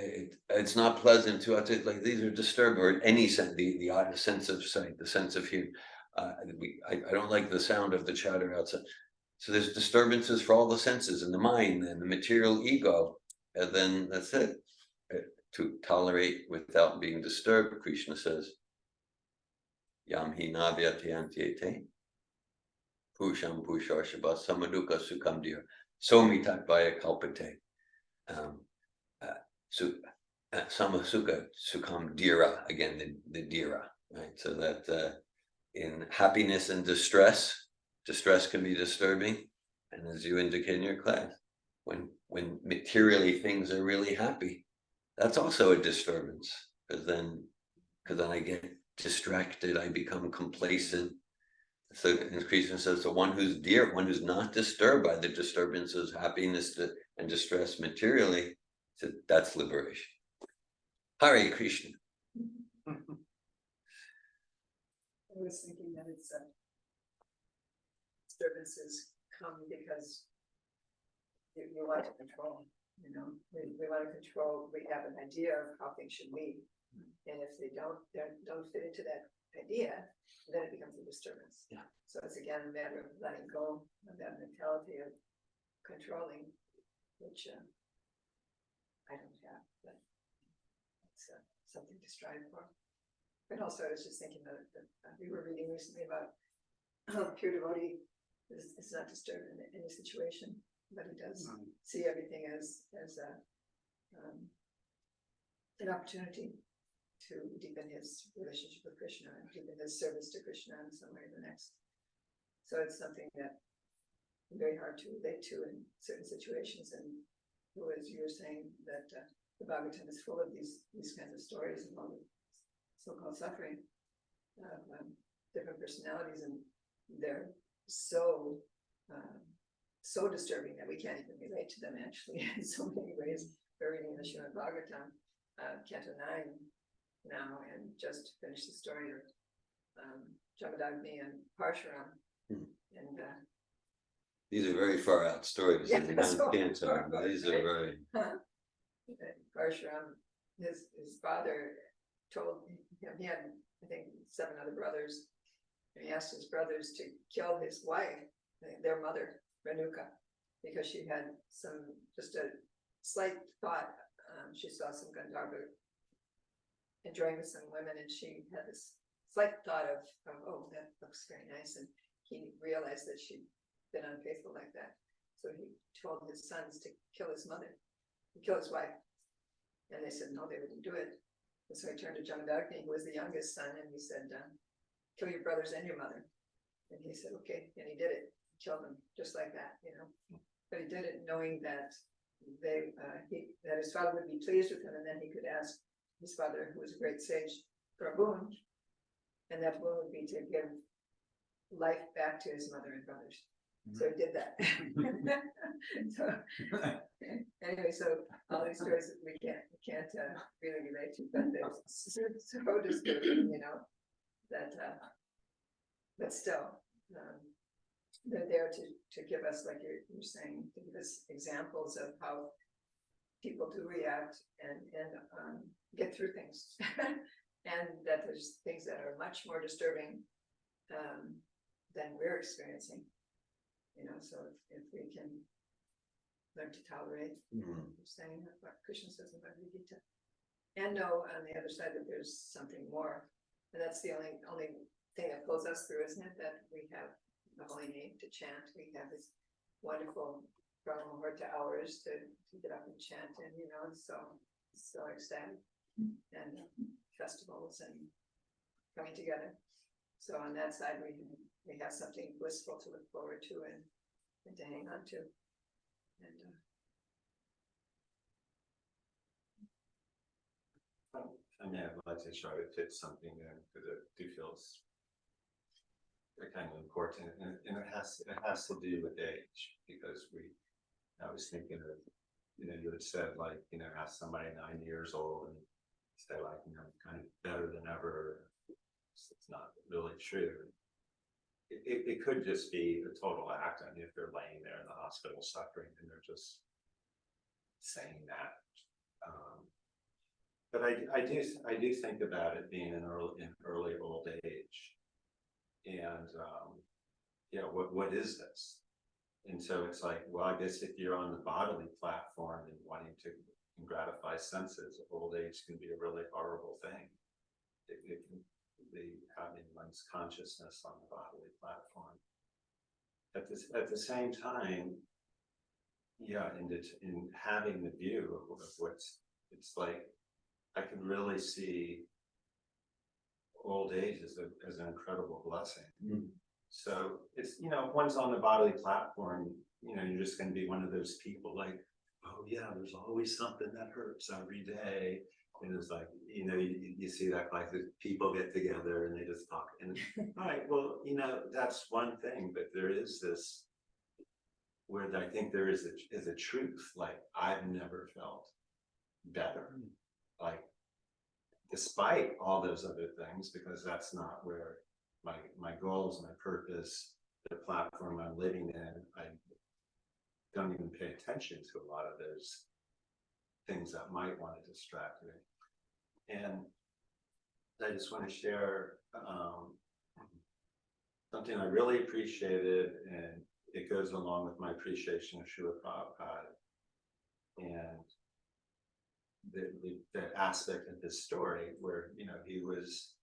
it's not pleasant to us. Like these are disturbed, or any sense, the sense of sight, the sense of hearing. I don't like the sound of the chatter outside. So there's disturbances for all the senses and the mind and the material ego, and then that's it. To tolerate without being disturbed, Krishna says, Yam hi navyatyantyete, pusham pusharshabha samaduka sukham dir, somitat vaya kalpate. Samasuka sukham dira, again the dira, right? So that in happiness and distress can be disturbing, and as you indicate in your class, when materially things are really happy, that's also a disturbance, because then I get distracted, I become complacent. So Krishna says the one who's dear, one who's not disturbed by the disturbances, happiness and distress materially, so that's liberation. Hare Krishna. I was thinking that it's disturbances come because you want to control, we want to control, we have an idea of how things should be. And if they don't fit into that idea, then it becomes a disturbance. Yeah. So it's again a matter of letting go of that mentality of controlling, which I don't have, but it's something to strive for. But also, I was just thinking that we were reading recently about pure devotee is not disturbed in any situation, but he does see everything as an opportunity to deepen his relationship with Krishna and deepen his service to Krishna in some way or the next. So it's something that very hard to relate to in certain situations. And as you were saying, that the Bhagavatam is full of these kinds of stories of all the so-called suffering of different personalities, and they're so disturbing that we can't even relate to them actually in so many ways. We're reading the Srimad Bhagavatam, Canto 9 now, and just finished the story of Jamadagni and Parshuram. And these are very far out stories. Yeah, In the so cancer. far, These are right? very. Parshuram, his father told him, he had, I think, 7 other brothers, and he asked his brothers to kill his wife, their mother, Renuka, because she had just a slight thought. She saw some Gandharva enjoying with some women, and she had this slight thought of oh, that looks very nice, and he realized that she'd been unfaithful like that. So he told his sons to kill his mother, kill his wife, and they said no, they wouldn't do it. And so he turned to Jamadagni, who was the youngest son, and he said, kill your brothers and your mother. And he said, okay, and he did it, killed them just like that, But he did it knowing that that his father would be pleased with him, and then he could ask his father, who was a great sage, for a boon, and that boon would be to give life back to his mother and brothers. So he did that. So anyway, so all these stories that we can't really relate to, but they're so disturbing, that but still they're there to give us, like you're saying, to give us examples of how people do react and get through things. And that there's things that are much more disturbing than we're experiencing. So if we can learn to tolerate, saying what Krishna says in Bhagavad Gita, and know on the other side that there's something more, and that's the only thing that pulls us through, isn't it? That we have the holy name to chant, we have this wonderful Brahma Muhurta hours to get up and chant, and it's so exciting, and festivals and coming together. So on that side, we have something blissful to look forward to and to hang on to. And I mean, I'd like to try to fit something there because it feels kind of important, and it has to do with age, because I was thinking of you had said like, ask somebody 90 years old and say like, kind of better than ever. It's not really true. It could just be a total act. I mean, if they're laying there in the hospital suffering and they're just saying that. But I do think about it being in early old age, and what is this? And so it's like, well, I guess if you're on the bodily platform and wanting to gratify senses, old age can be a really horrible thing. It can be having one's consciousness on the bodily platform. At the same time, in having the view of what's, it's like, I can really see old age as an incredible blessing. Mm. So it's, one's on the bodily platform, you're just going to be one of those people like, oh yeah, there's always something that hurts every day. And it's like, you see that like the people get together and they just talk. And all right, well, that's one thing, but there is this where I think there is a truth. Like I've never felt better. Like despite all those other things, because that's not where my goals, my purpose, the platform I'm living in, I don't even pay attention to a lot of those things that might want to distract me. And I just want to share something I really appreciated, and it goes along with my appreciation of Srila Prabhupada and the aspect of his story where, he was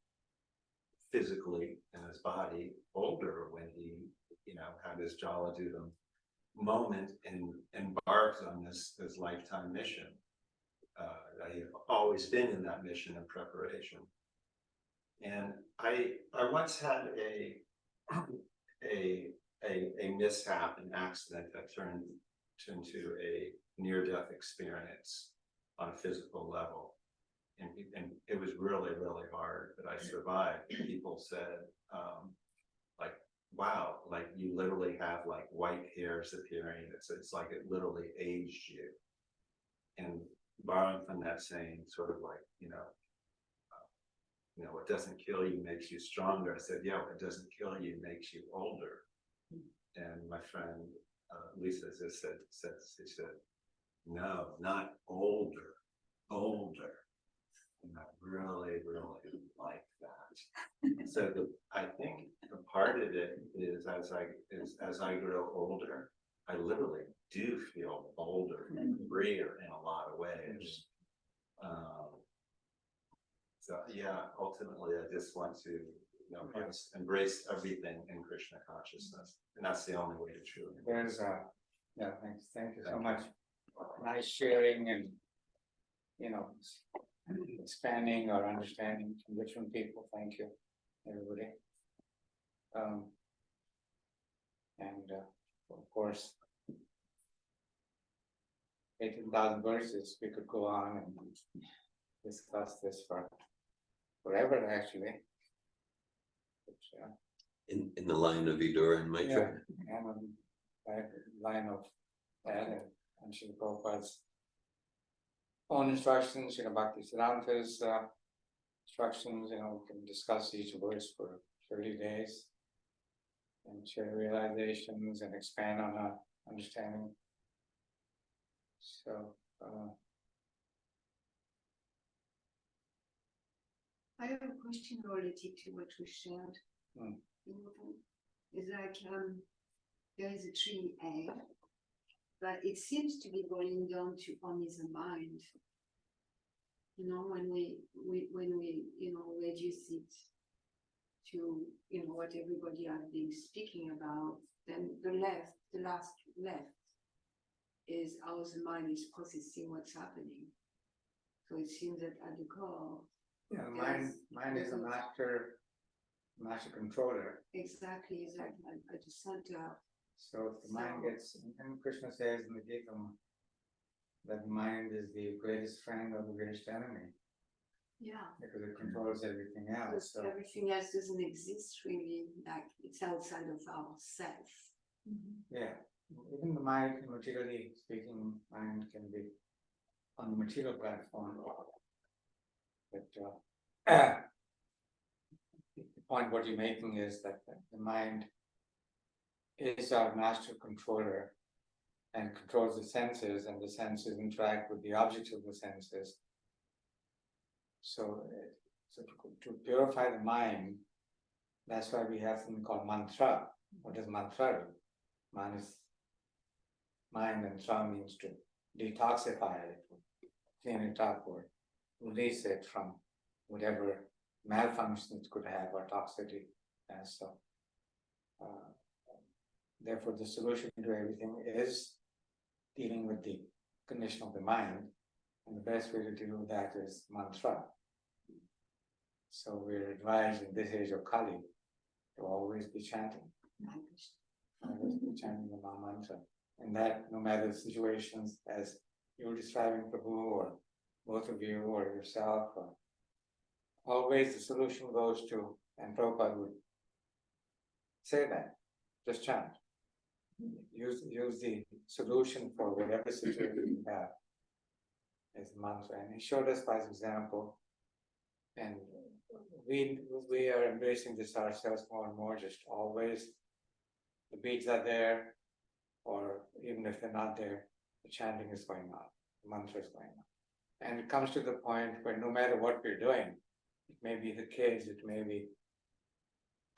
physically in his body older when he, had his Jaladudam moment and embarked on this lifetime mission. That he had always been in that mission and preparation. And I once had a mishap, an accident that turned into a near-death experience on a physical level. And it was really, really hard, but I survived. People said, like, wow, like you literally have like white hairs appearing. It's like it literally aged you. And borrowing from that saying, sort of like, what doesn't kill you makes you stronger. I said, yeah, what doesn't kill you makes you older. And my friend Lisa just she said, no, not older, older. And I really, really like that. So I think a part of it is as I grow older, I literally do feel older and freer in a lot of ways. So yeah, ultimately, I just want to embrace everything in Krishna consciousness, and that's the only way to truly. There's thank you so much. Nice sharing and expanding our understanding from different people. Thank you, everybody. And of course, 18,000 verses. We could go on and discuss this forever, actually. But, In the line of Vidura and Maitra. yeah, and on that line of that and Srila Prabhupada's own instructions, Bhaktisiddhanta's instructions, we can discuss each verse for 30 days and share realizations and expand on our understanding. So, I have a question related to what we shared. It's like there is a tree egg, but it seems to be boiling down to only the mind. When we reduce it to what everybody has been speaking about, then the last left is how the mind is processing what's happening. So it seems that at the core, mind is a master controller. exactly at the center. So if the mind gets, and Krishna says in the Gita that mind is the greatest friend or the greatest enemy. Yeah. Because it controls everything else. So everything else doesn't exist really, like it's outside of ourself. yeah, even the mind, materially speaking, mind can be on the material platform. But the point what you're making is that the mind is our master controller and controls the senses, and the senses interact with the objects of the senses. So, to purify the mind, that's why we have something called mantra. What does mantra do? Man is mind, and tra means to detoxify it, clean it up, or release it from whatever malfunction it could have or toxicity. And so, therefore, the solution to everything is dealing with the condition of the mind, and the best way to deal with that is mantra. So we're advised in this age of Kali to always be chanting, always be chanting the Maha Mantra, and that no matter the situations, as you were describing, Prabhu, or both of you, or yourself, or always the solution goes to, and Prabhupada would say that, just chant. Use the solution for whatever situation you have as mantra. And he showed us by example, and we are embracing this ourselves more and more, just always the beads are there, or even if they're not there, the chanting is going on, the mantra is going on. And it comes to the point where no matter what we're doing, it may be the kids, it may be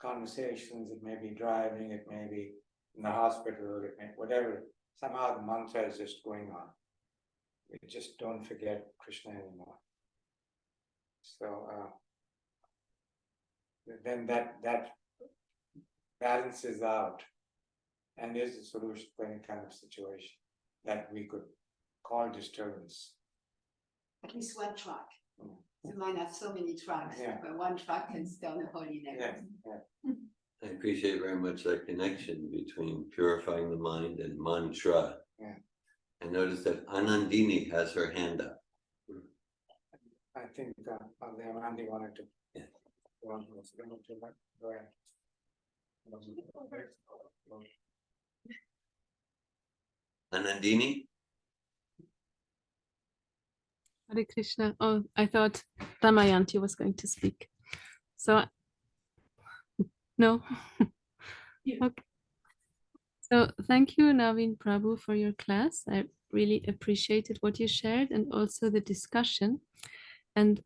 conversations, it may be driving, it may be in the hospital, it may, whatever, somehow the mantra is just going on. We just don't forget Krishna anymore. So then that balances out and is a solution for any kind of situation that we could call disturbance. At least one track. Mm. The mind has so many tracks, Yeah. but one track can still the holiness. Yeah. I appreciate very much that connection between purifying the mind and mantra. Yeah. I noticed that Anandini has her hand up. I think Andy wanted to. Yeah. Go ahead. Anandini? Hare Krishna. Oh, I thought Damayanti was going to speak. So, no. Okay. So thank you, Naveen Prabhu, for your class. I really appreciated what you shared and also the discussion. And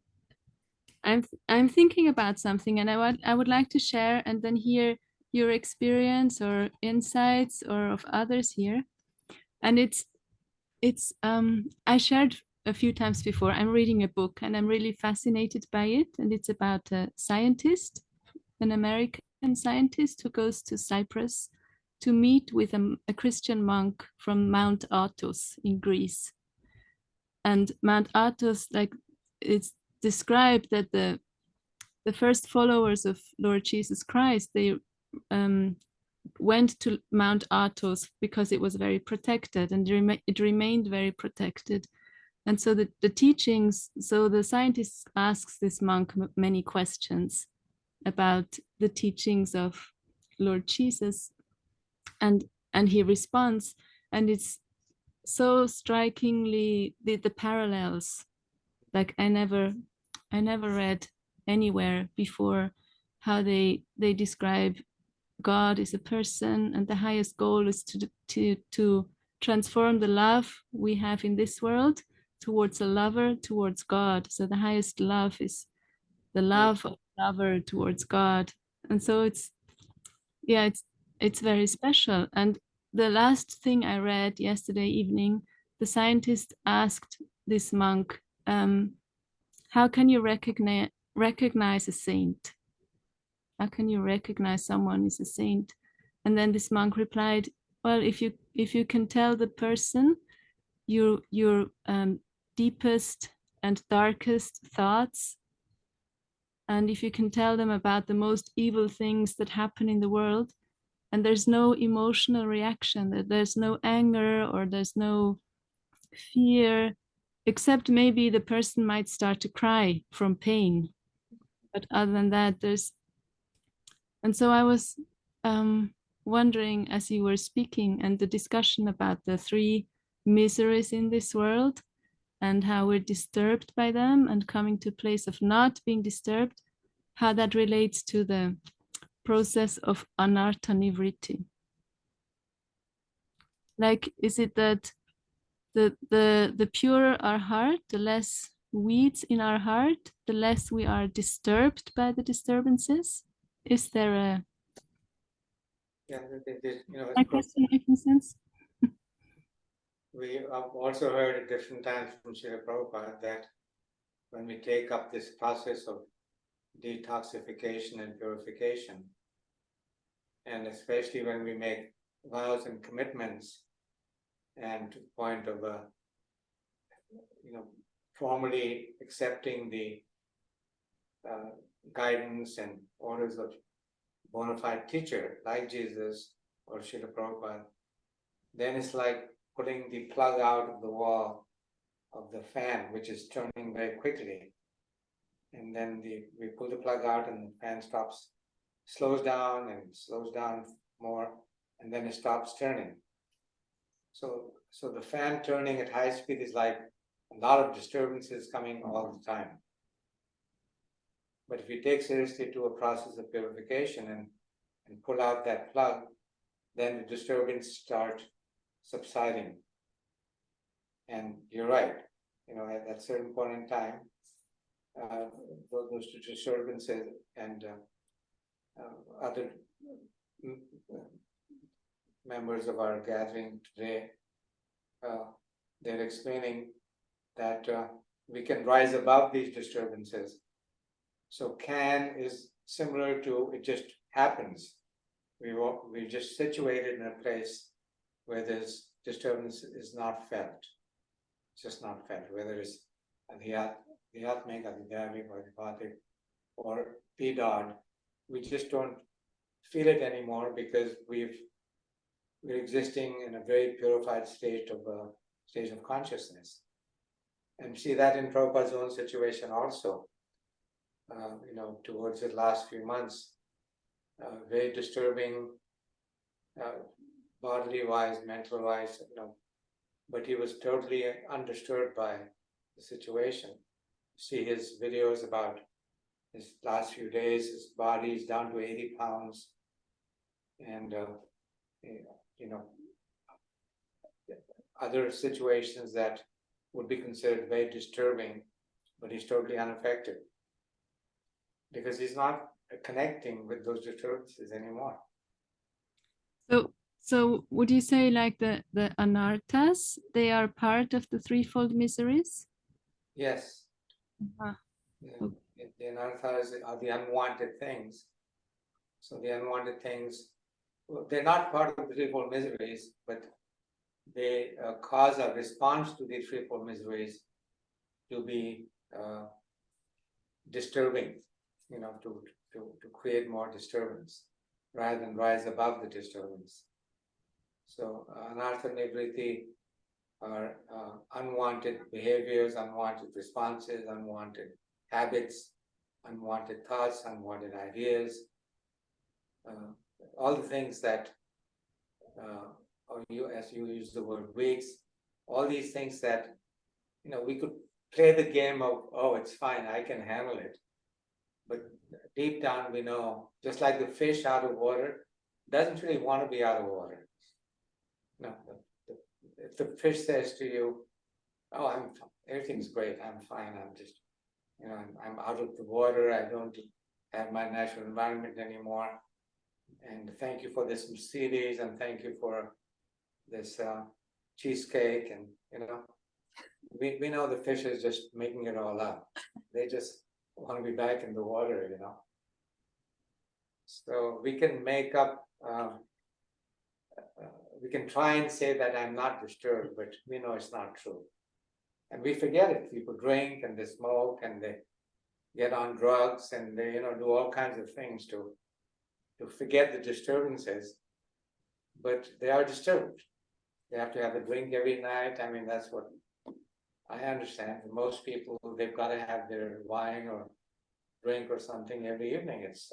I'm thinking about something, and I would like to share and then hear your experience or insights or of others here. And it's I shared a few times before. I'm reading a book and I'm really fascinated by it, and it's about a scientist, an American scientist who goes to Cyprus to meet with a Christian monk from Mount Athos in Greece. And Mount Athos, like, it's described that the first followers of Lord Jesus Christ, they went to Mount Athos because it was very protected, and it remained very protected. And so the teachings, so the scientist asks this monk many questions about the teachings of Lord Jesus, and he responds, and it's so strikingly the parallels, like I never read anywhere before how they describe God is a person, and the highest goal is to transform the love we have in this world towards a lover, towards God. So the highest love is the love of the lover towards God. And so it's very special. And the last thing I read yesterday evening, the scientist asked this monk, how can you recognize a saint? How can you recognize someone is a saint? And then this monk replied, well, if you can tell the person your deepest and darkest thoughts, and if you can tell them about the most evil things that happen in the world, and there's no emotional reaction, that there's no anger or there's no fear, except maybe the person might start to cry from pain. But other than that, there's, and so I was wondering as you were speaking and the discussion about the three miseries in this world and how we're disturbed by them and coming to a place of not being disturbed, how that relates to the process of anartha nivritti. Like, is it that the purer our heart, the less weeds in our heart, the less we are disturbed by the disturbances? Is there a Yeah, you know, my question making sense? we have also heard at different times from Srila Prabhupada that when we take up this process of detoxification and purification, and especially when we make vows and commitments, and to the point of formally accepting the guidance and orders of bona fide teacher like Jesus or Srila Prabhupada, then it's like putting the plug out of the wall of the fan, which is turning very quickly. And then we pull the plug out and the fan slows down and slows down more, and then it stops turning. So the fan turning at high speed is like a lot of disturbances coming all the time. But if you take seriously to a process of purification and pull out that plug, then the disturbance start subsiding. And you're right, at that certain point in time, those disturbances and other members of our gathering today, they're explaining that we can rise above these disturbances. So can is similar to it just happens. We're just situated in a place where this disturbance is not felt. It's just not felt, whether it's Adhyatmic, Adhyadhyamic, or Adhyatmic, or BDOD. We just don't feel it anymore because we're existing in a very purified state of consciousness. And we see that in Prabhupada's own situation also. Towards the last few months, very disturbing, bodily wise, mental wise, but he was totally undisturbed by the situation. See his videos about his last few days, his body is down to 80 pounds. And, other situations that would be considered very disturbing, but he's totally unaffected because he's not connecting with those disturbances anymore. So would you say like the anarthas, they are part of the threefold miseries? Yes. Uh-huh. The anarthas are the unwanted things. So the unwanted things, they're not part of the threefold miseries, but they cause a response to the threefold miseries to be disturbing, to create more disturbance rather than rise above the disturbance. So anartha nivritti are unwanted behaviors, unwanted responses, unwanted habits, unwanted thoughts, unwanted ideas, all the things that, or as you use the word weeks, all these things that, we could play the game of, oh, it's fine, I can handle it. But deep down we know, just like the fish out of water doesn't really want to be out of water. No, if the fish says to you, oh, everything's great, I'm fine, I'm just, I'm out of the water, I don't have my natural environment anymore. And thank you for this Mercedes, and thank you for this cheesecake, and we know the fish is just making it all up. They just want to be back in the water, So we can make up, we can try and say that I'm not disturbed, but we know it's not true. And we forget it. People drink and they smoke and they get on drugs and they, do all kinds of things to forget the disturbances, but they are disturbed. They have to have a drink every night. I mean, that's what I understand. For most people, they've got to have their wine or drink or something every evening. It's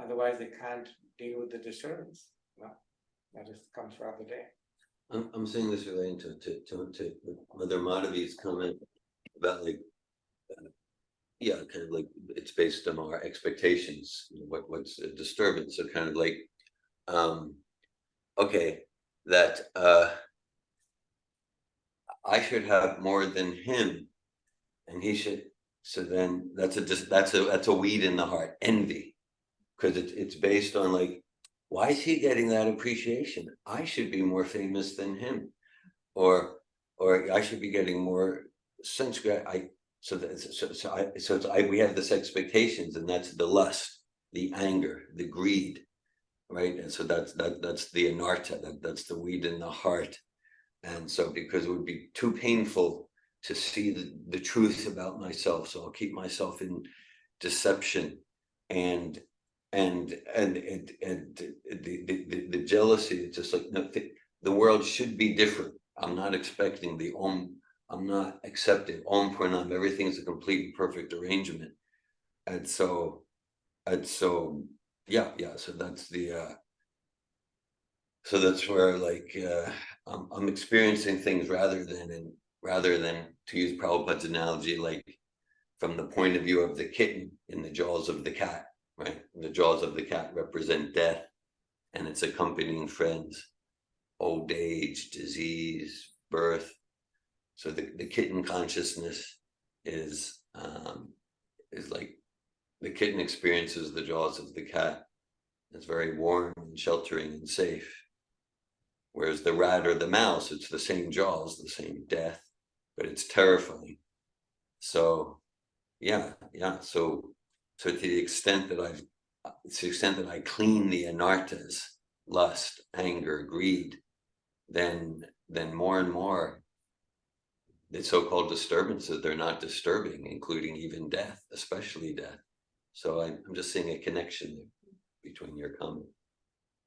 otherwise they can't deal with the disturbance. No, that just comes throughout the day. I'm saying this relating to Mother Madhavi's comment about like, yeah, kind of like it's based on our expectations, what's a disturbance, so kind of like, okay, that I should have more than him, and he should. So then that's a weed in the heart, envy, because it's based on like, why is he getting that appreciation? I should be more famous than him, or I should be getting more sense. So we have this expectations, and that's the lust, the anger, the greed, right? And so that's the anartha, that's the weed in the heart. And so because it would be too painful to see the truth about myself, so I'll keep myself in deception, and the jealousy. It's just like, no, the world should be different. I'm not expecting the Om. I'm not accepting Om Pranam. Everything's a complete perfect arrangement, and so yeah. So that's the. So that's where like I'm experiencing things rather than to use Prabhupada's analogy, like from the point of view of the kitten in the jaws of the cat, right? The jaws of the cat represent death and its accompanying friends, old age, disease, birth. So the kitten consciousness is like the kitten experiences the jaws of the cat. It's very warm and sheltering and safe. Whereas the rat or the mouse, it's the same jaws, the same death, but it's terrifying. So yeah. So to the extent that I clean the anartas, lust, anger, greed, then more and more the so-called disturbances, they're not disturbing, including even death, especially death. So I'm just seeing a connection between your comment.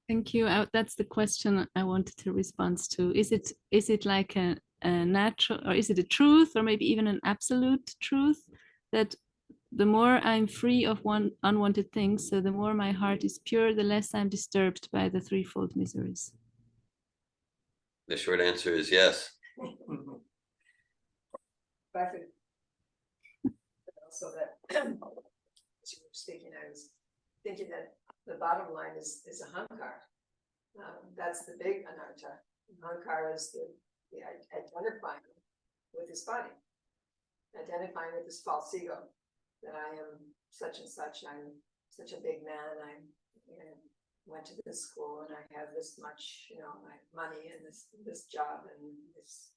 Thank you. That's the question I wanted to respond to. Is it like a natural, or is it a truth, or maybe even an absolute truth, that the more I'm free of unwanted things, so the more my heart is pure, the less I'm disturbed by the threefold miseries? The short answer is yes. But also that, as you were speaking, I was thinking that the bottom line is a hankar. That's the big anartha. Hankar is the identifying with his body, identifying with his false ego, that I am such and such, I'm such a big man, I went to this school and I have this much, money and this job and this,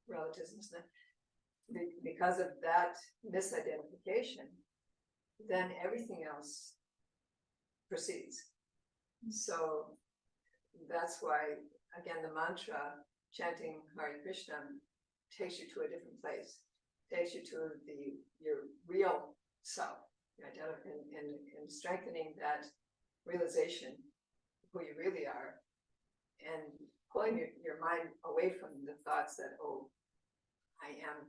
relatives and stuff. Because of that misidentification, then everything else proceeds. So that's why, again, the mantra, chanting Hare Krishna, takes you to a different place, takes you to your real self, and strengthening that realization of who you really are, and pulling your mind away from the thoughts that, oh, I am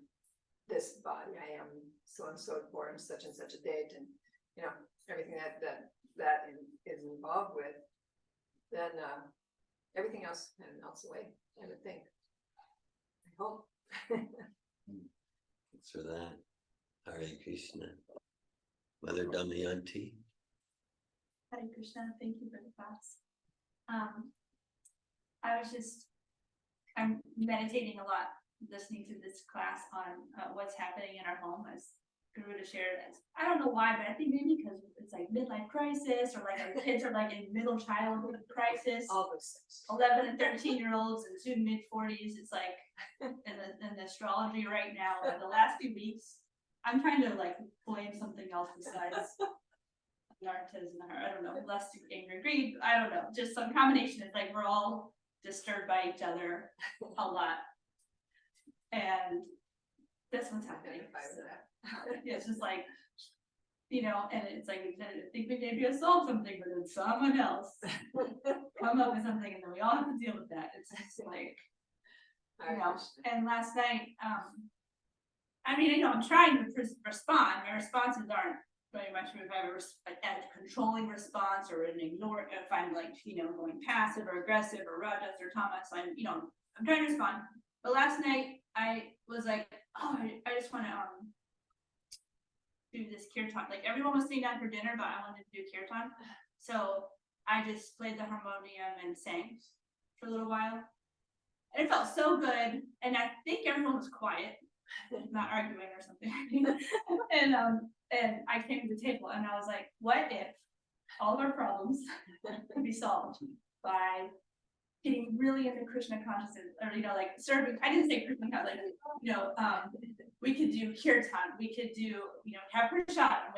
this body, I am so and so born such and such a date, and everything that is involved with, then everything else kind of melts away, I would think. I hope. Thanks for that. Hare Krishna. Mother Damayanti. Hare Krishna, thank you for the class. I'm meditating a lot, listening to this class on what's happening in our home, as Guru shared. I don't know why, but I think maybe because it's like midlife crisis, or like our kids are like in middle childhood crisis. All those things. 11 and 13-year-olds and soon mid-40s. It's like in the astrology right now, the last few weeks, I'm trying to like blame something else besides narratives and I don't know, lust, anger, greed. I don't know, just some combination. It's like we're all disturbed by each other a lot, and that's what's happening. So, yeah, it's just like, and it's like I think we maybe have solved something, but then someone else come up with something, and then we all have to deal with that. It's like, and last night, I'm trying to respond. My responses aren't very much if I have a controlling response or an ignore, if I'm like, going passive or aggressive or Rajas or Thomas, I'm trying to respond. But last night I was like, oh, I just want to do this kirtan. Like everyone was sitting down for dinner, but I wanted to do kirtan. So I just played the harmonium and sang for a little while. And it felt so good. And I think everyone was quiet, not arguing or something. And I came to the table and I was like, what if all of our problems could be solved by getting really into Krishna consciousness, or like serving. I didn't say Krishna consciousness, we could do kirtan, we could do, have prashad,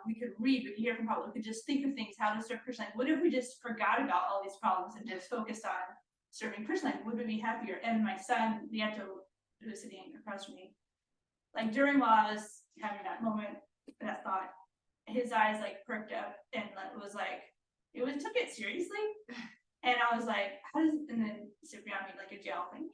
we could read, we could hear from Prabhupada, we could just think of things, how to serve Krishna. What if we just forgot about all these problems and just focused on serving Krishna? Would we be happier? And my son, Nieto, who was sitting across from me, like during while I was having that moment, that thought, his eyes like perked up and was like, took it seriously. And I was like, and then Cipriani like a gel thing.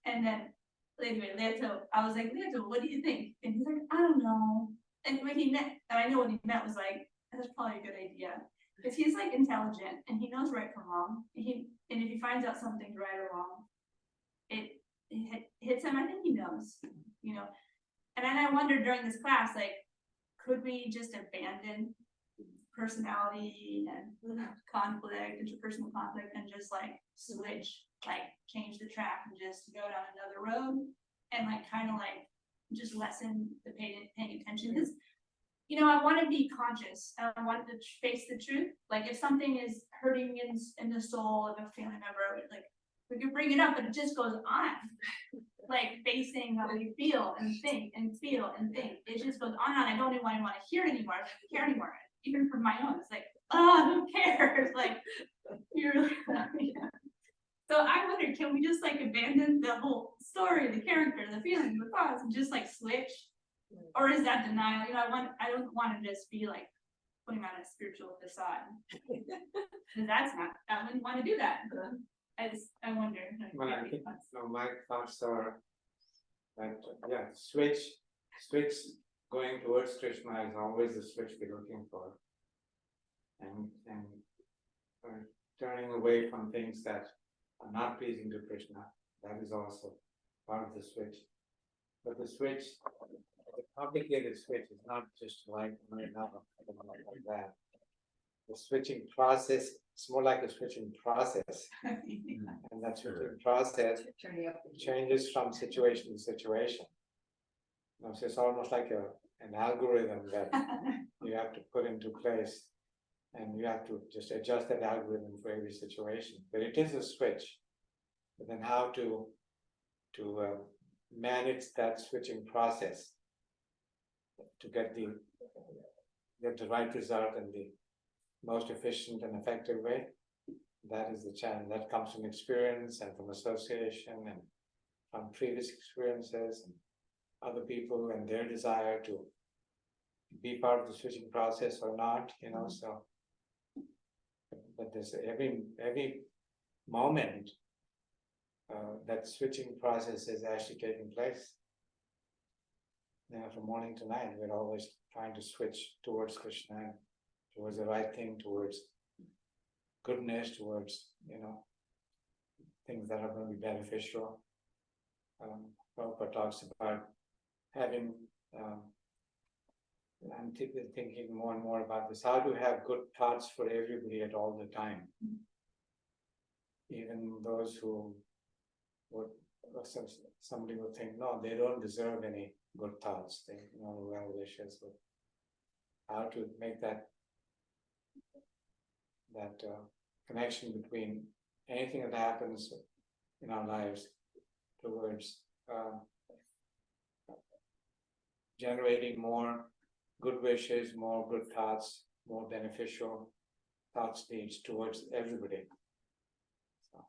And then anyway, Leto, I was like, Leto, what do you think? And he's like, I don't know. And when he met, and I know what he meant was like, that's probably a good idea. Because he's like intelligent and he knows right from wrong. And if he finds out something's right or wrong, it hits him. I think he knows, And then I wondered during this class, like, could we just abandon personality and conflict, interpersonal conflict, and just like switch, like change the track and just go down another road and like kind of like just lessen the paying attention? Because I want to be conscious. I want to face the truth. Like if something is hurting in the soul of a family member, like we could bring it up, but it just goes on. Like facing how we feel and think and feel and think. It just goes on and on. I don't even want to hear it anymore. I don't care anymore. Even from my own, it's like, who cares? Like, you're really, So I wonder, can we just like abandon the whole story, the character, the feelings, the thoughts, and just like switch? Or is that denial? I don't want to just be like putting on a spiritual facade. That's not, I wouldn't want to do that. I wonder. Well, I think, my thoughts are that, switch going towards Krishna is always the switch we're looking for. And turning away from things that are not pleasing to Krishna, that is also part of the switch. But the switch, the complicated switch is not just like that. The switching process, it's more like a switching process. And that switching process changes from situation to situation. So it's almost like an algorithm that you have to put into place, and you have to just adjust that algorithm for every situation. But it is a switch. But then how to manage that switching process to get the right result in the most efficient and effective way, that is the challenge. That comes from experience and from association and from previous experiences and other people and their desire to be part of the switching process or not, so. But there's every moment that switching process is actually taking place. From morning to night, we're always trying to switch towards Krishna, towards the right thing, towards goodness, towards, things that are going to be beneficial. Prabhupada talks about having, I'm thinking more and more about this, how to have good thoughts for everybody at all the time. Even those who somebody would think, no, they don't deserve any good thoughts, they well wishes, but how to make that connection between anything that happens in our lives towards generating more good wishes, more good thoughts, more beneficial thoughts, needs towards everybody. So.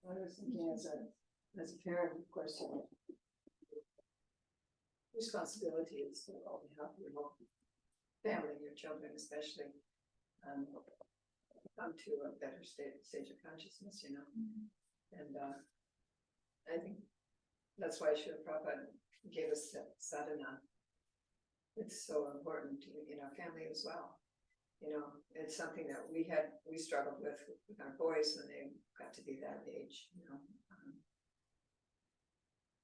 I was thinking as a parent, of course, responsibility is to all help your family, your children especially, come to a better stage of consciousness, And I think that's why Srila Prabhupada gave us sadhana it's so important in our family as well. You know, it's something that we struggled with our boys when they got to be that age, you know.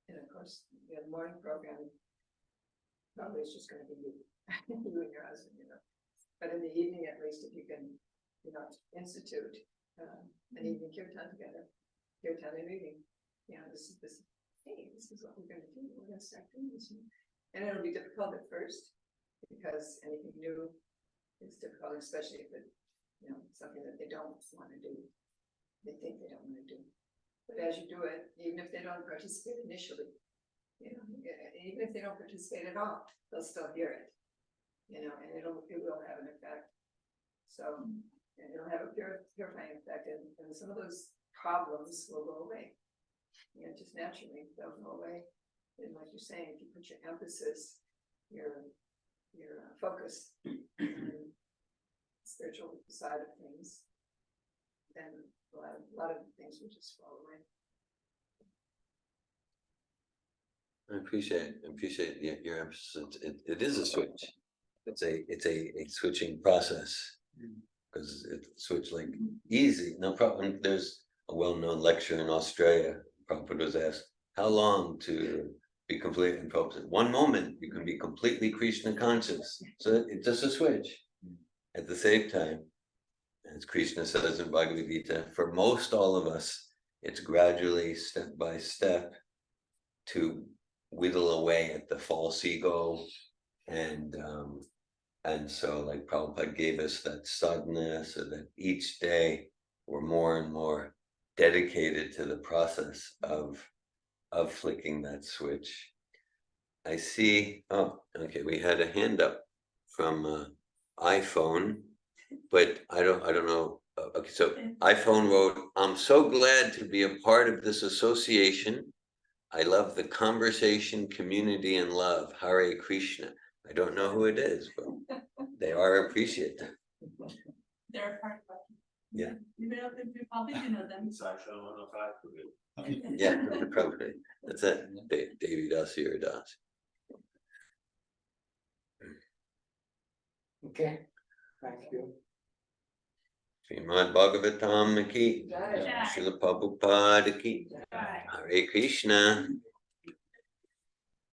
And of course, the morning program probably is just gonna be you, you and your husband, you know. But in the evening, at least, if you can, you know, institute an evening kirtan together, kirtan and reading, you know, this, hey, this is what we're gonna do, we're gonna start doing this. And it'll be difficult at first, because anything new is difficult, especially if it's, you know, something that they don't wanna do, they think they don't wanna do. But as you do it, even if they don't participate initially, you know, even if they don't participate at all, they'll still hear it. You know, and it will have an effect. So, and it'll have a purifying effect, and some of those problems will go away. You know, just naturally, they'll go away. And like you're saying, if you put your emphasis, your focus on the spiritual side of things, then a lot of things will just fall away. I appreciate your emphasis. It is a switch. It's a switching process. Because it's switched like easy, no problem. There's a well-known lecture in Australia. Prabhupada was asked, how long to be complete? And Prabhupada said, one moment you can be completely Krishna conscious. So it's just a switch. At the same time, as Krishna says in Bhagavad Gita, for most all of us, it's gradually, step by step, to whittle away at the false ego, and so like Prabhupada gave us that sadhana, so that each day we're more and more dedicated to the process of flicking that switch. I see, oh, okay, we had a hand up from iPhone, but I don't know. Okay, so iPhone wrote, I'm so glad to be a part of this association. I love the conversation, community, and love. Hare Krishna. I don't know who it is, but they are appreciative. They're a part of it. Yeah. You probably do know them. It's actually 105 for me. Yeah, probably. That's it. David Das or Das. Okay, thank you. Srimad Bhagavatam ki, Jai. Srila Prabhupada ki, Right. Hare Krishna.